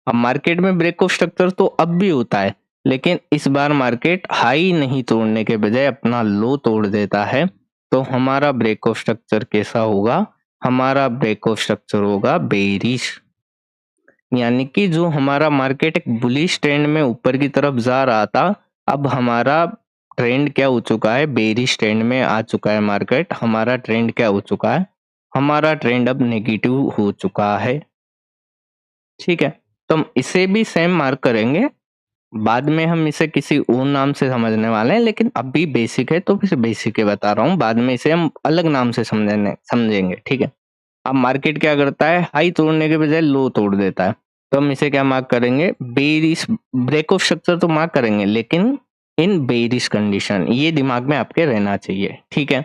अब मार्केट में ब्रेक ऑफ स्ट्रक्चर तो अब भी होता है, लेकिन इस बार मार्केट हाई नहीं तोड़ने के बजाय अपना लो तोड़ देता है, तो हमारा ब्रेक ऑफ स्ट्रक्चर कैसा होगा? हमारा ब्रेक ऑफ स्ट्रक्चर होगा बेरिश। यानी कि जो हमारा मार्केट एक बुलिश ट्रेंड में ऊपर की तरफ जा रहा था, अब हमारा ट्रेंड क्या हो चुका है? बेरिश ट्रेंड में आ चुका है मार्केट। हमारा ट्रेंड क्या हो चुका है? हमारा ट्रेंड अब नेगेटिव हो चुका है। ठीक है, तो हम इसे भी सेम मार्क करेंगे। बाद में हम इसे किसी और नाम से समझने वाले हैं, लेकिन अभी बेसिक है तो फिर बेसिक ही बता रहा हूँ। बाद में इसे हम अलग नाम से समझेंगे। ठीक है, अब मार्केट क्या करता है? हाई तोड़ने के बजाय लो तोड़ देता है, तो हम इसे क्या मार्क करेंगे? बेरिश। ब्रेक ऑफ स्ट्रक्चर तो मार्क करेंगे, लेकिन इन बेरिश कंडीशन, ये दिमाग में आपके रहना चाहिए। ठीक है,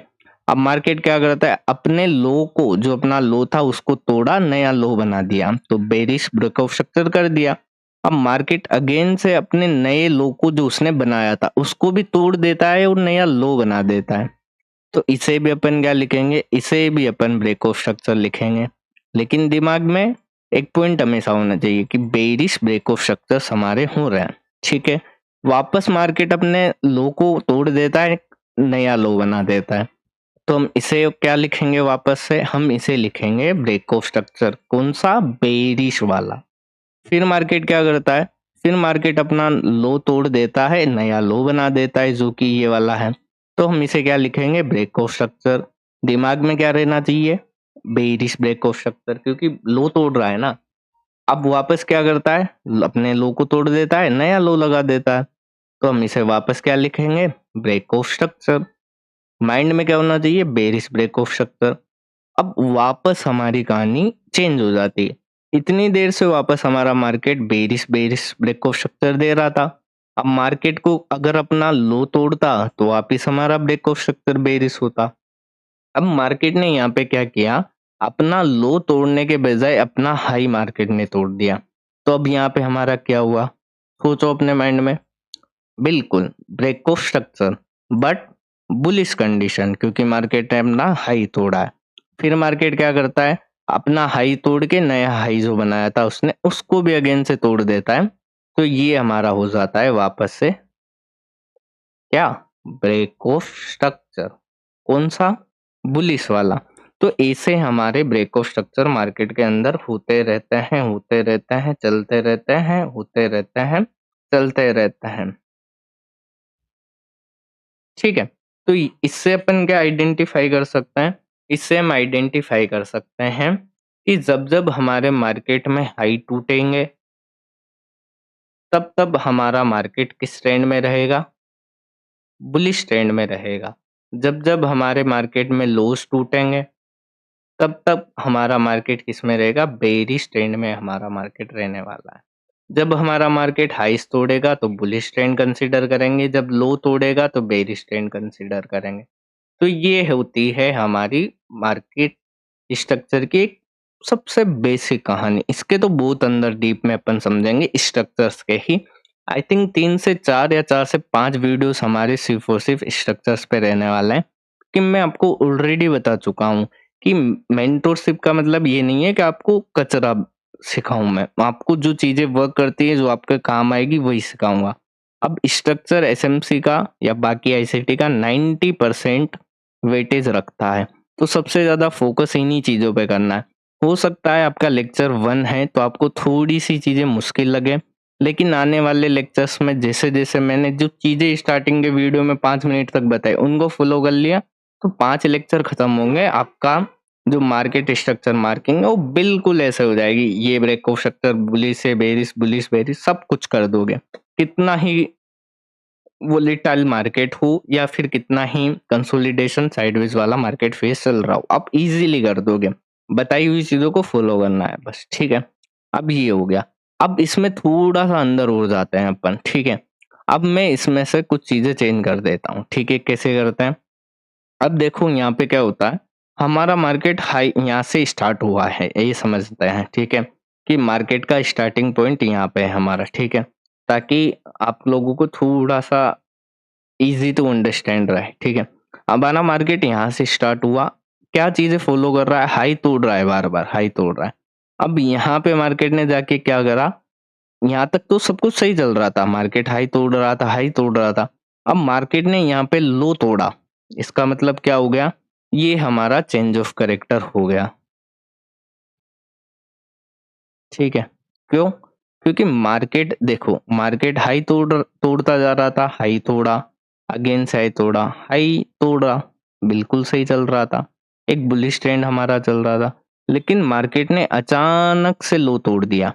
अब मार्केट क्या करता है? अपने लो को, जो अपना लो था उसको तोड़ा, नया लो बना दिया, तो बेरिश ब्रेक ऑफ स्ट्रक्चर कर दिया। अब मार्केट अगेन से अपने नए लो को जो उसने बनाया था उसको भी तोड़ देता है और नया लो बना देता है, तो इसे भी अपन क्या लिखेंगे? इसे भी अपन ब्रेक ऑफ स्ट्रक्चर लिखेंगे। लेकिन दिमाग में एक पॉइंट हमेशा होना चाहिए कि बेरिश ब्रेक ऑफ स्ट्रक्चर्स हमारे हो रहे हैं। ठीक है, वापस मार्केट अपने लो को तोड़ देता है, नया लो बना देता है, तो हम इसे क्या लिखेंगे? वापस से हम इसे लिखेंगे ब्रेक ऑफ स्ट्रक्चर। कौन सा? बेरिश वाला। फिर मार्केट क्या करता है? फिर मार्केट अपना लो तोड़ देता है, नया लो बना देता है, जो कि ये वाला है, तो हम इसे क्या लिखेंगे? Break of structure. दिमाग में क्या रहना चाहिए? बेरिश ब्रेक ऑफ स्ट्रक्चर, क्योंकि लो तोड़ रहा है ना। अब वापस क्या करता है? अपने लो को तोड़ देता है, नया लो लगा देता है, तो हम इसे वापस क्या लिखेंगे? Break of structure. माइंड में क्या होना चाहिए? Bearish break of structure. अब वापस हमारी कहानी चेंज हो जाती है। इतनी देर से वापस हमारा market bearish bearish break of structure दे रहा था। अब मार्केट को अगर अपना लो तोड़ता तो वापिस हमारा ब्रेक ऑफ स्ट्रक्चर बेरिश होता। अब मार्केट ने यहाँ पे क्या किया? अपना लो तोड़ने के बजाय अपना हाई मार्केट ने तोड़ दिया, तो अब यहाँ पे हमारा क्या हुआ? सोचो अपने माइंड में। बिल्कुल break of structure, but bullish condition, क्योंकि मार्केट ने अपना हाई तोड़ा है। फिर मार्केट क्या करता है? अपना हाई तोड़ के नया हाई जो बनाया था उसने, उसको भी अगेन से तोड़ देता है, तो ये हमारा हो जाता है वापस से क्या? Break of structure. कौन सा? बुलिश वाला। तो ऐसे हमारे ब्रेक ऑफ स्ट्रक्चर मार्केट के अंदर होते रहते हैं, होते रहते हैं, चलते रहते हैं, होते रहते हैं, चलते रहते हैं। ठीक है, तो इससे अपन क्या आइडेंटिफाई कर सकते हैं? इससे हम आइडेंटिफाई कर सकते हैं कि जब जब हमारे मार्केट में हाई टूटेंगे, तब तब हमारा मार्केट किस ट्रेंड में रहेगा? बुलिश ट्रेंड में रहेगा। जब जब हमारे मार्केट में लोस टूटेंगे, तब तब हमारा मार्केट किस में रहेगा? बेरिश ट्रेंड में हमारा मार्केट रहने वाला है। जब हमारा मार्केट हाईस तोड़ेगा तो बुलिश ट्रेंड कंसीडर करेंगे, जब लो तोड़ेगा तो बेरिश ट्रेंड कंसीडर करेंगे। तो ये होती है हमारी मार्केट स्ट्रक्चर की एक सबसे बेसिक कहानी। इसके तो बहुत अंदर डीप में अपन समझेंगे स्ट्रक्चर्स के ही। आई थिंक 3 से 4 या 4 से 5 वीडियोस हमारे सिर्फ और सिर्फ स्ट्रक्चर्स पे रहने वाले हैं, कि मैं आपको ऑलरेडी बता चुका हूँ कि मेंटोरशिप का मतलब ये नहीं है कि आपको कचरा सिखाऊं। मैं आपको जो चीजें वर्क करती है, जो आपके काम आएगी, वही सिखाऊंगा। अब स्ट्रक्चर एसएमसी का या बाकी आईसीटी का 90% वेटेज रखता है, तो सबसे ज्यादा फोकस इन्हीं चीजों पे करना है। हो सकता है आपका लेक्चर 1 है तो आपको थोड़ी सी चीजें मुश्किल लगे, लेकिन आने वाले लेक्चर्स में जैसे जैसे मैंने जो चीजें स्टार्टिंग के वीडियो में 5 मिनट तक बताई उनको फॉलो कर लिया, तो 5 लेक्चर खत्म होंगे, आपका जो मार्केट स्ट्रक्चर मार्किंग है वो बिल्कुल ऐसे हो जाएगी। ये ब्रेक ऑफ स्ट्रक्चर बुलिश से बेरिश, बुलिश बेरिश सब कुछ कर दोगे। कितना ही वोलेटाइल मार्केट हो या फिर कितना ही कंसोलिडेशन साइडवेज वाला मार्केट फेस चल रहा हो, आप इजीली कर दोगे। बताई हुई चीजों को फॉलो करना है बस। ठीक है, अब ये हो गया। अब इसमें थोड़ा सा अंदर उड़ जाते हैं अपन। ठीक है, अब मैं इसमें से कुछ चीजें चेंज कर देता हूँ। ठीक है, कैसे करते हैं? अब देखो यहाँ पे क्या होता है, हमारा मार्केट हाई यहाँ से स्टार्ट हुआ है, ये समझते हैं। ठीक है, कि मार्केट का स्टार्टिंग पॉइंट यहाँ पे है हमारा। ठीक है, ताकि आप लोगों को थोड़ा सा इजी टू अंडरस्टैंड रहे। ठीक है, अब आना मार्केट यहाँ से स्टार्ट हुआ, क्या चीजें फॉलो कर रहा है, हाई तोड़ रहा है, बार बार हाई तोड़ रहा है। अब यहाँ पे मार्केट ने जाके क्या करा, यहाँ तक तो सब कुछ सही चल रहा था, मार्केट हाई तोड़ रहा था, हाई तोड़ रहा था। अब मार्केट ने यहाँ पे लो तोड़ा, इसका मतलब क्या हो गया, ये हमारा चेंज ऑफ करेक्टर हो गया। ठीक है, क्यों? क्योंकि मार्केट देखो, मार्केट हाई तोड़ता जा रहा था, हाई तोड़ा, अगेन हाई तोड़ा, हाई तोड़ा, बिल्कुल सही चल रहा था, एक बुलिश ट्रेंड हमारा चल रहा था। लेकिन मार्केट ने अचानक से लो तोड़ दिया,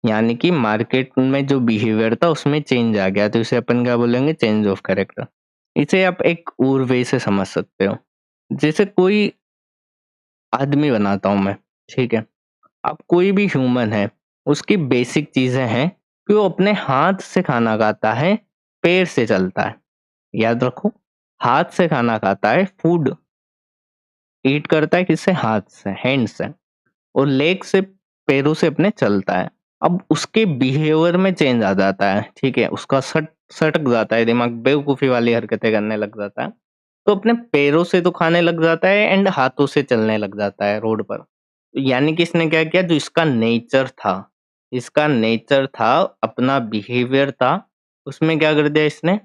यानी कि मार्केट में जो बिहेवियर था उसमें चेंज आ गया, तो इसे अपन क्या बोलेंगे, चेंज ऑफ कैरेक्टर। इसे आप एक और वे से समझ सकते हो, जैसे कोई आदमी बनाता हूं मैं, ठीक है, अब कोई भी ह्यूमन है, उसकी बेसिक चीजें हैं कि वो अपने हाथ से खाना खाता है, पैर से चलता है। याद रखो, हाथ से खाना खाता है, फूड ईट करता है किससे, हाथ से, हैंड से, और लेग से, पैरों से अपने चलता है। अब उसके बिहेवियर में चेंज आ जाता है, ठीक है, उसका सटक जाता है दिमाग, बेवकूफी वाली हरकतें करने लग जाता है। तो अपने पैरों से तो खाने लग जाता है एंड हाथों से चलने लग जाता है रोड पर। यानी कि इसने क्या किया, जो इसका नेचर था, इसका नेचर था, अपना बिहेवियर था, उसमें क्या कर दिया इसने,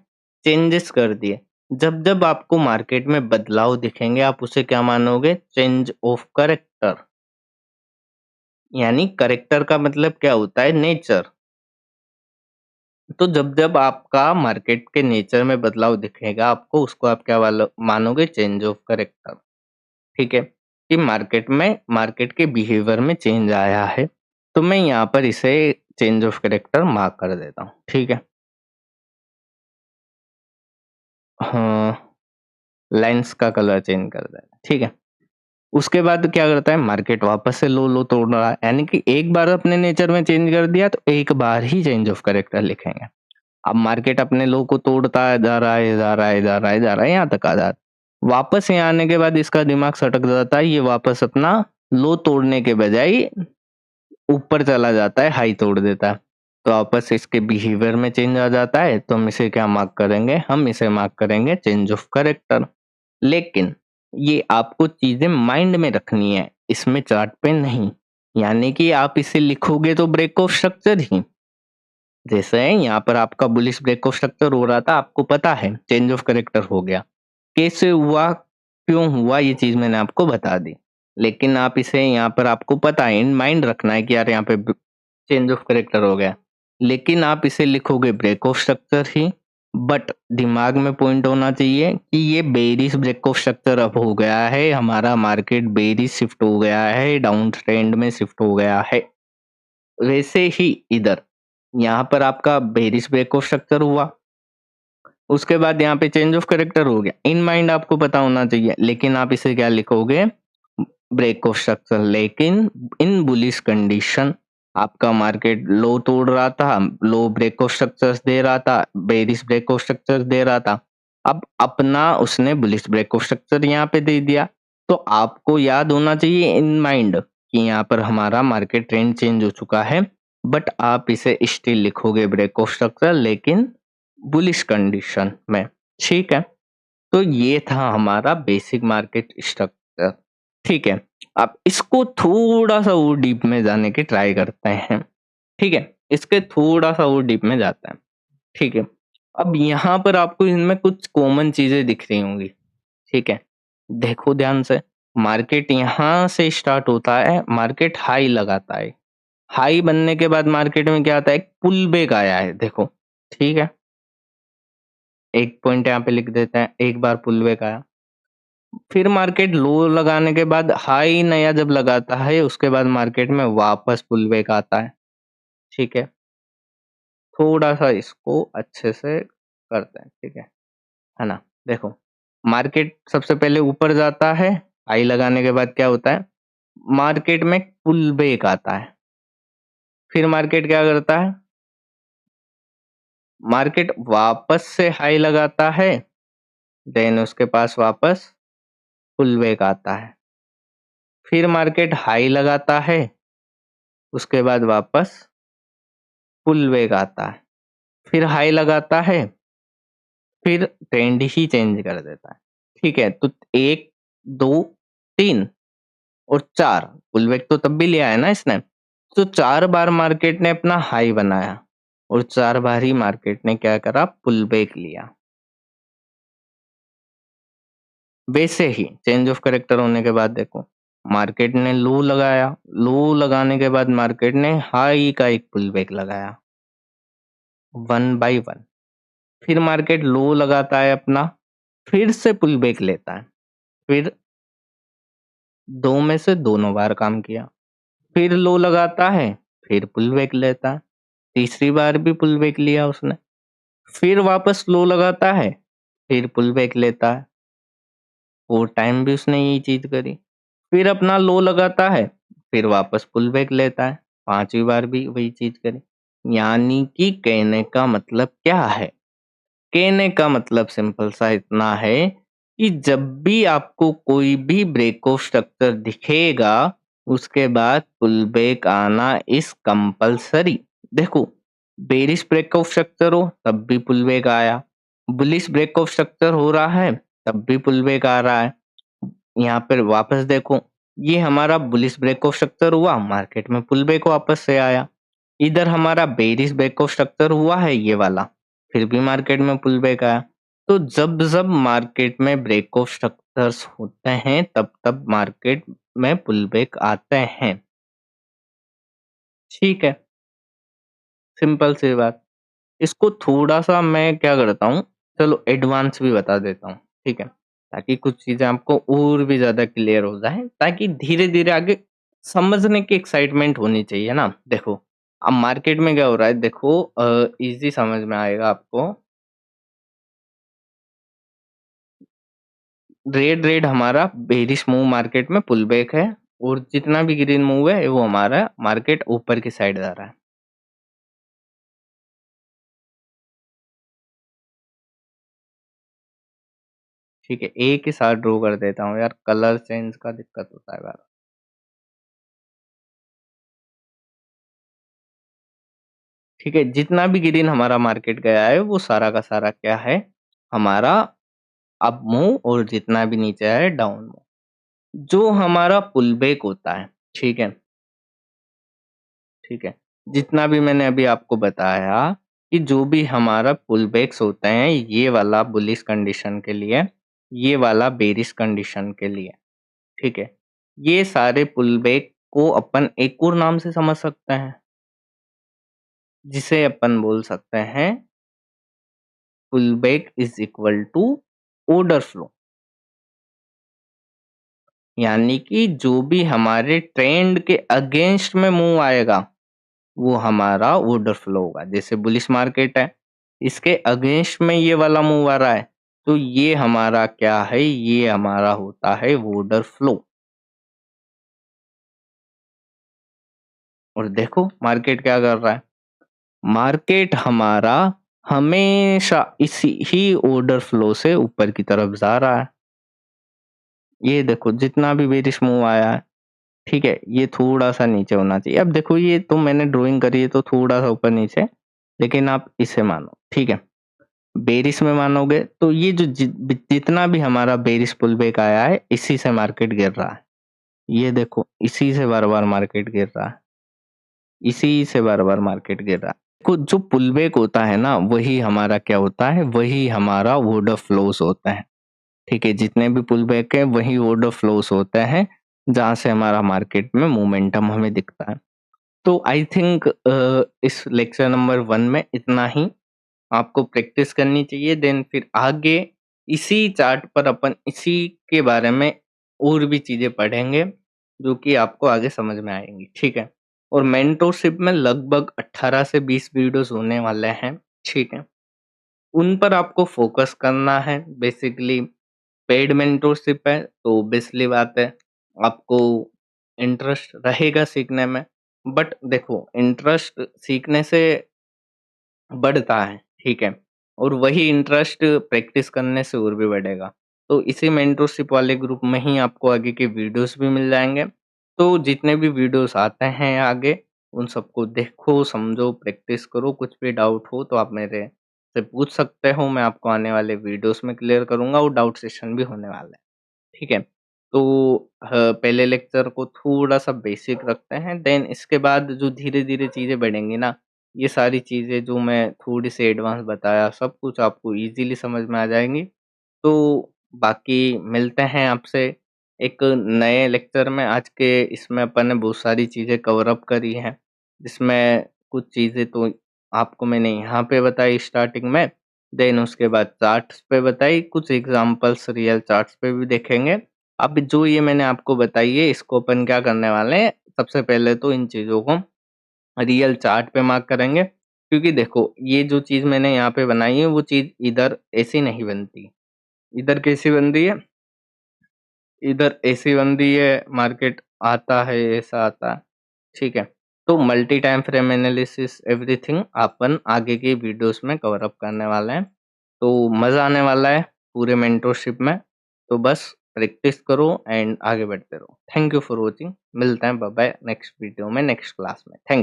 चेंजेस कर दिए। जब जब आपको मार्केट में बदलाव दिखेंगे, आप उसे क्या मानोगे, चेंज ऑफ करेक्टर। यानी करेक्टर का मतलब क्या होता है, नेचर। तो जब जब आपका मार्केट के नेचर में बदलाव दिखेगा आपको, उसको आप क्या मानोगे, चेंज ऑफ करेक्टर। ठीक है, कि मार्केट में, मार्केट के बिहेवियर में चेंज आया है, तो मैं यहाँ पर इसे चेंज ऑफ करेक्टर मार्क कर देता हूँ। ठीक है, हाँ, लेंस का कलर चेंज कर देना। ठीक है, उसके बाद क्या करता है, मार्केट वापस से लो लो तोड़ रहा है, यानी कि एक बार अपने नेचर में चेंज कर दिया तो एक बार ही चेंज ऑफ करेक्टर लिखेंगे। अब मार्केट अपने लो को तोड़ता है, जा रहा है, जा रहा है, जा रहा है, जा रहा है, यहाँ तक आ जाता है। वापस यहाँ आने के बाद इसका दिमाग सटक जाता है, ये वापस अपना लो तोड़ने के बजाय ऊपर चला जाता है, हाई तोड़ देता है। तो वापस इसके बिहेवियर में चेंज आ जाता है, तो हम इसे क्या मार्क करेंगे, हम इसे मार्क करेंगे चेंज ऑफ करेक्टर। लेकिन ये आपको चीजें माइंड में रखनी है, इसमें चार्ट पे नहीं। यानी कि आप इसे लिखोगे तो ब्रेक ऑफ स्ट्रक्चर ही, जैसे यहाँ पर आपका बुलिश ब्रेक ऑफ स्ट्रक्चर हो रहा था, आपको पता है चेंज ऑफ करेक्टर हो गया, कैसे हुआ, क्यों हुआ, ये चीज मैंने आपको बता दी। लेकिन आप इसे यहाँ पर, आपको पता है, इन माइंड रखना है कि यार यहाँ पे चेंज ऑफ करेक्टर हो गया, लेकिन आप इसे लिखोगे ब्रेक ऑफ स्ट्रक्चर ही। बट दिमाग में पॉइंट होना चाहिए कि ये बेरिश ब्रेक ऑफ स्ट्रक्चर अब हो गया है, हमारा मार्केट बेरिश शिफ्ट हो गया है, डाउन ट्रेंड में शिफ्ट हो गया है। वैसे ही इधर, यहाँ पर आपका बेरिश ब्रेक ऑफ स्ट्रक्चर हुआ, उसके बाद यहाँ पे चेंज ऑफ करेक्टर हो गया, इन माइंड आपको पता होना चाहिए, लेकिन आप इसे क्या लिखोगे, ब्रेक ऑफ स्ट्रक्चर। लेकिन इन बुलिश कंडीशन, आपका मार्केट लो तोड़ रहा था, लो ब्रेक ऑफ स्ट्रक्चर्स दे रहा था, बेरिश ब्रेक ऑफ स्ट्रक्चर दे रहा था, अब अपना उसने बुलिश ब्रेक ऑफ स्ट्रक्चर यहाँ पे दे दिया। तो आपको याद होना चाहिए इन माइंड कि यहाँ पर हमारा मार्केट ट्रेंड चेंज हो चुका है, बट आप इसे स्टिल लिखोगे ब्रेक ऑफ स्ट्रक्चर, लेकिन बुलिश कंडीशन में। ठीक है, तो ये था हमारा बेसिक मार्केट स्ट्रक्चर। ठीक है, अब इसको थोड़ा सा और डीप में जाने की ट्राई करते हैं। ठीक है, इसके थोड़ा सा और डीप में जाते हैं। ठीक है, अब यहाँ पर आपको इनमें कुछ कॉमन चीजें दिख रही होंगी। ठीक है, देखो ध्यान से, मार्केट यहाँ से स्टार्ट होता है, मार्केट हाई लगाता है, हाई बनने के बाद मार्केट में क्या आता है, एक पुल बैक आया है, देखो। ठीक है, एक पॉइंट यहाँ पे लिख देते हैं, एक बार पुल बैक आया, फिर मार्केट लो लगाने के बाद हाई नया जब लगाता है, उसके बाद मार्केट में वापस पुल बैक आता है। ठीक है, थोड़ा सा इसको अच्छे से करते हैं। ठीक है ना, देखो, मार्केट सबसे पहले ऊपर जाता है, हाई लगाने के बाद क्या होता है, मार्केट में पुल बैक आता है, फिर मार्केट क्या करता है, मार्केट वापस से हाई लगाता है, देन उसके पास वापस पुल बैक आता है, फिर मार्केट हाई लगाता है, उसके बाद वापस पुल बैक आता है, फिर हाई लगाता है, फिर ट्रेंड ही चेंज कर देता है। ठीक है, तो 1, 2, 3 और 4 पुल बैक तो तब भी लिया है ना इसने। तो 4 बार मार्केट ने अपना हाई बनाया और 4 बार ही मार्केट ने क्या करा, पुल बैक लिया। वैसे ही चेंज ऑफ कैरेक्टर होने के बाद देखो, मार्केट ने लो लगाया, लो लगाने के बाद मार्केट ने हाई का एक पुल बैक लगाया 1 बाय 1। फिर मार्केट लो लगाता है अपना, फिर से पुल बैक लेता है। फिर 2 में से दोनों बार काम किया। फिर लो लगाता है, फिर पुल बैक लेता है। तीसरी बार भी पुल बैक लिया उसने। फिर वापस लो लगाता है, फिर पुल बैक लेता है। 4 टाइम भी उसने यही चीज़ करी। फिर अपना लो लगाता है, फिर वापस पुल बैक लेता है। 5वीं बार भी वही चीज़ करी। यानी कि कहने का मतलब क्या है? कहने का मतलब सिंपल सा इतना है कि जब भी आपको कोई भी ब्रेक ऑफ स्ट्रक्चर दिखेगा, उसके बाद पुल बैक आना इज कंपल्सरी। देखो, बेरिश ब्रेक ऑफ स्ट्रक्चर हो तब भी पुल बैक आया, बुलिश ब्रेक ऑफ स्ट्रक्चर हो रहा है तब भी पुल बैक आ रहा है। यहाँ पर वापस देखो, ये हमारा बुलिश ब्रेक ऑफ स्ट्रक्चर हुआ, मार्केट में पुल बैक वापस से आया। इधर हमारा बेरिश ब्रेक ऑफ स्ट्रक्चर हुआ है ये वाला, फिर भी मार्केट में पुल बैक आया। तो जब जब मार्केट में ब्रेक ऑफ स्ट्रक्चर्स होते हैं तब तब मार्केट में पुल बैक आते हैं। ठीक है, सिंपल सी बात। इसको थोड़ा सा मैं क्या करता हूँ, चलो एडवांस भी बता देता हूँ, ठीक है, ताकि कुछ चीजें आपको और भी ज्यादा क्लियर हो जाए, ताकि धीरे धीरे आगे समझने की एक्साइटमेंट होनी चाहिए ना। देखो, अब मार्केट में क्या हो रहा है, देखो इजी समझ में आएगा आपको। रेड रेड हमारा बेरिश मूव मार्केट में पुल बैक है, और जितना भी ग्रीन मूव है वो हमारा मार्केट ऊपर की साइड जा रहा है। ठीक है, एक ही साथ ड्रॉ कर देता हूँ यार, कलर चेंज का दिक्कत होता है यार। ठीक है, जितना भी ग्रीन हमारा मार्केट गया है वो सारा का सारा क्या है, हमारा अप मूव, और जितना भी नीचे है डाउन मूव। जो हमारा पुल बैक होता है, ठीक है, ठीक है, जितना भी मैंने अभी आपको बताया कि जो भी हमारा पुल बैक्स होते हैं, ये वाला बुलिश कंडीशन के लिए, ये वाला बेरिश कंडीशन के लिए, ठीक है, ये सारे पुल बैक को अपन एक और नाम से समझ सकते हैं, जिसे अपन बोल सकते हैं pull back is equal to order flow. यानी कि जो भी हमारे ट्रेंड के अगेंस्ट में मूव आएगा वो हमारा ऑर्डर फ्लो होगा। जैसे बुलिश मार्केट है, इसके अगेंस्ट में ये वाला मूव आ रहा है, तो ये हमारा क्या है, ये हमारा होता है ऑर्डर फ्लो। और देखो मार्केट क्या कर रहा है, मार्केट हमारा हमेशा इसी ही ऑर्डर फ्लो से ऊपर की तरफ जा रहा है। ये देखो, जितना भी बेरिश मूव आया है, ठीक है, ये थोड़ा-सा नीचे होना चाहिए। अब देखो, ये तो मैंने ड्राइंग करी है तो थोड़ा-सा ऊपर-नीचे, लेकिन आप इसे मानो, ठीक है। बेरिश में मानोगे तो ये जो जितना भी हमारा बेरिश पुल बैक आया है, इसी से मार्केट गिर रहा है। ये देखो, इसी से बार-बार मार्केट गिर रहा है, इसी से बार-बार मार्केट गिर रहा है। देखो, जो पुल बैक होता है ना, वही हमारा क्या होता है, वही हमारा ऑर्डर फ्लोज होता है। ठीक है, जितने भी पुल बैक है वही ऑर्डर फ्लोज होते हैं, जहाँ से हमारा मार्केट में मोमेंटम हमें दिखता है। तो आई थिंक इस लेक्चर नंबर 1 में इतना ही आपको प्रैक्टिस करनी चाहिए। देन फिर आगे इसी चार्ट पर अपन इसी के बारे में और भी चीज़ें पढ़ेंगे, जो कि आपको आगे समझ में आएँगी, ठीक है? और मेंटरशिप में लगभग 18 से 20 वीडियोज़ होने वाले हैं, ठीक है? उन पर आपको फ़ोकस करना है। बेसिकली पेड मेंटरशिप है, तो ऑब्वियसली बात है, आपको इंटरेस्ट रहेगा सीखने में। बट देखो, इंटरेस्ट सीखने से बढ़ता है, ठीक है? और वही इंटरेस्ट प्रैक्टिस करने से और भी बढ़ेगा। तो इसी मेंटरशिप वाले ग्रुप में ही आपको आगे के वीडियोज़ भी मिल जाएँगे। तो जितने भी वीडियोज़ आते हैं आगे, उन सबको देखो, समझो, प्रैक्टिस करो। कुछ भी डाउट हो तो आप मेरे से पूछ सकते हो। मैं आपको आने वाले वीडियोज़ में क्लियर करूँगा, और डाउट सेशन भी होने वाला है, ठीक है? तो पहले लेक्चर को थोड़ा-सा बेसिक रखते हैं, देन इसके बाद जो धीरे-धीरे चीज़ें बढ़ेंगी ना, ये सारी चीज़ें जो मैं थोड़ी-सी एडवांस बताया, सब कुछ आपको ईज़िली समझ में आ जाएँगी। तो बाकी मिलते हैं आपसे एक नए लेक्चर में। आज के इसमें अपन ने बहुत सारी चीज़ें कवर अप करी हैं, जिसमें कुछ चीज़ें तो आपको मैंने यहाँ पे बताई स्टार्टिंग में, देन उसके बाद चार्ट्स पे बताई, कुछ एग्ज़ाम्पल्स रियल चार्ट्स पे भी देखेंगे। अब जो ये मैंने आपको बताई है, इसको अपन क्या करने वाले हैं, सबसे पहले तो इन चीज़ों को रियल चार्ट पे मार्क करेंगे, क्योंकि देखो ये जो चीज़ मैंने यहाँ पे बनाई है, वो चीज़ इधर ऐसी नहीं बनती। इधर कैसी बन रही है? इधर ऐसी बन रही है, मार्केट आता है, ऐसा आता है, ठीक है? तो multi time frame analysis everything अपन आगे की वीडियोस में कवर अप करने वाले हैं। तो मज़ा आने वाला है पूरे मेंटरशिप में। तो बस प्रैक्टिस करो एंड आगे बढ़ते रहो। Thank you for watching. मिलते हैं, बाय बाय नेक्स्ट वीडियो में, नेक्स्ट क्लास में। थैंक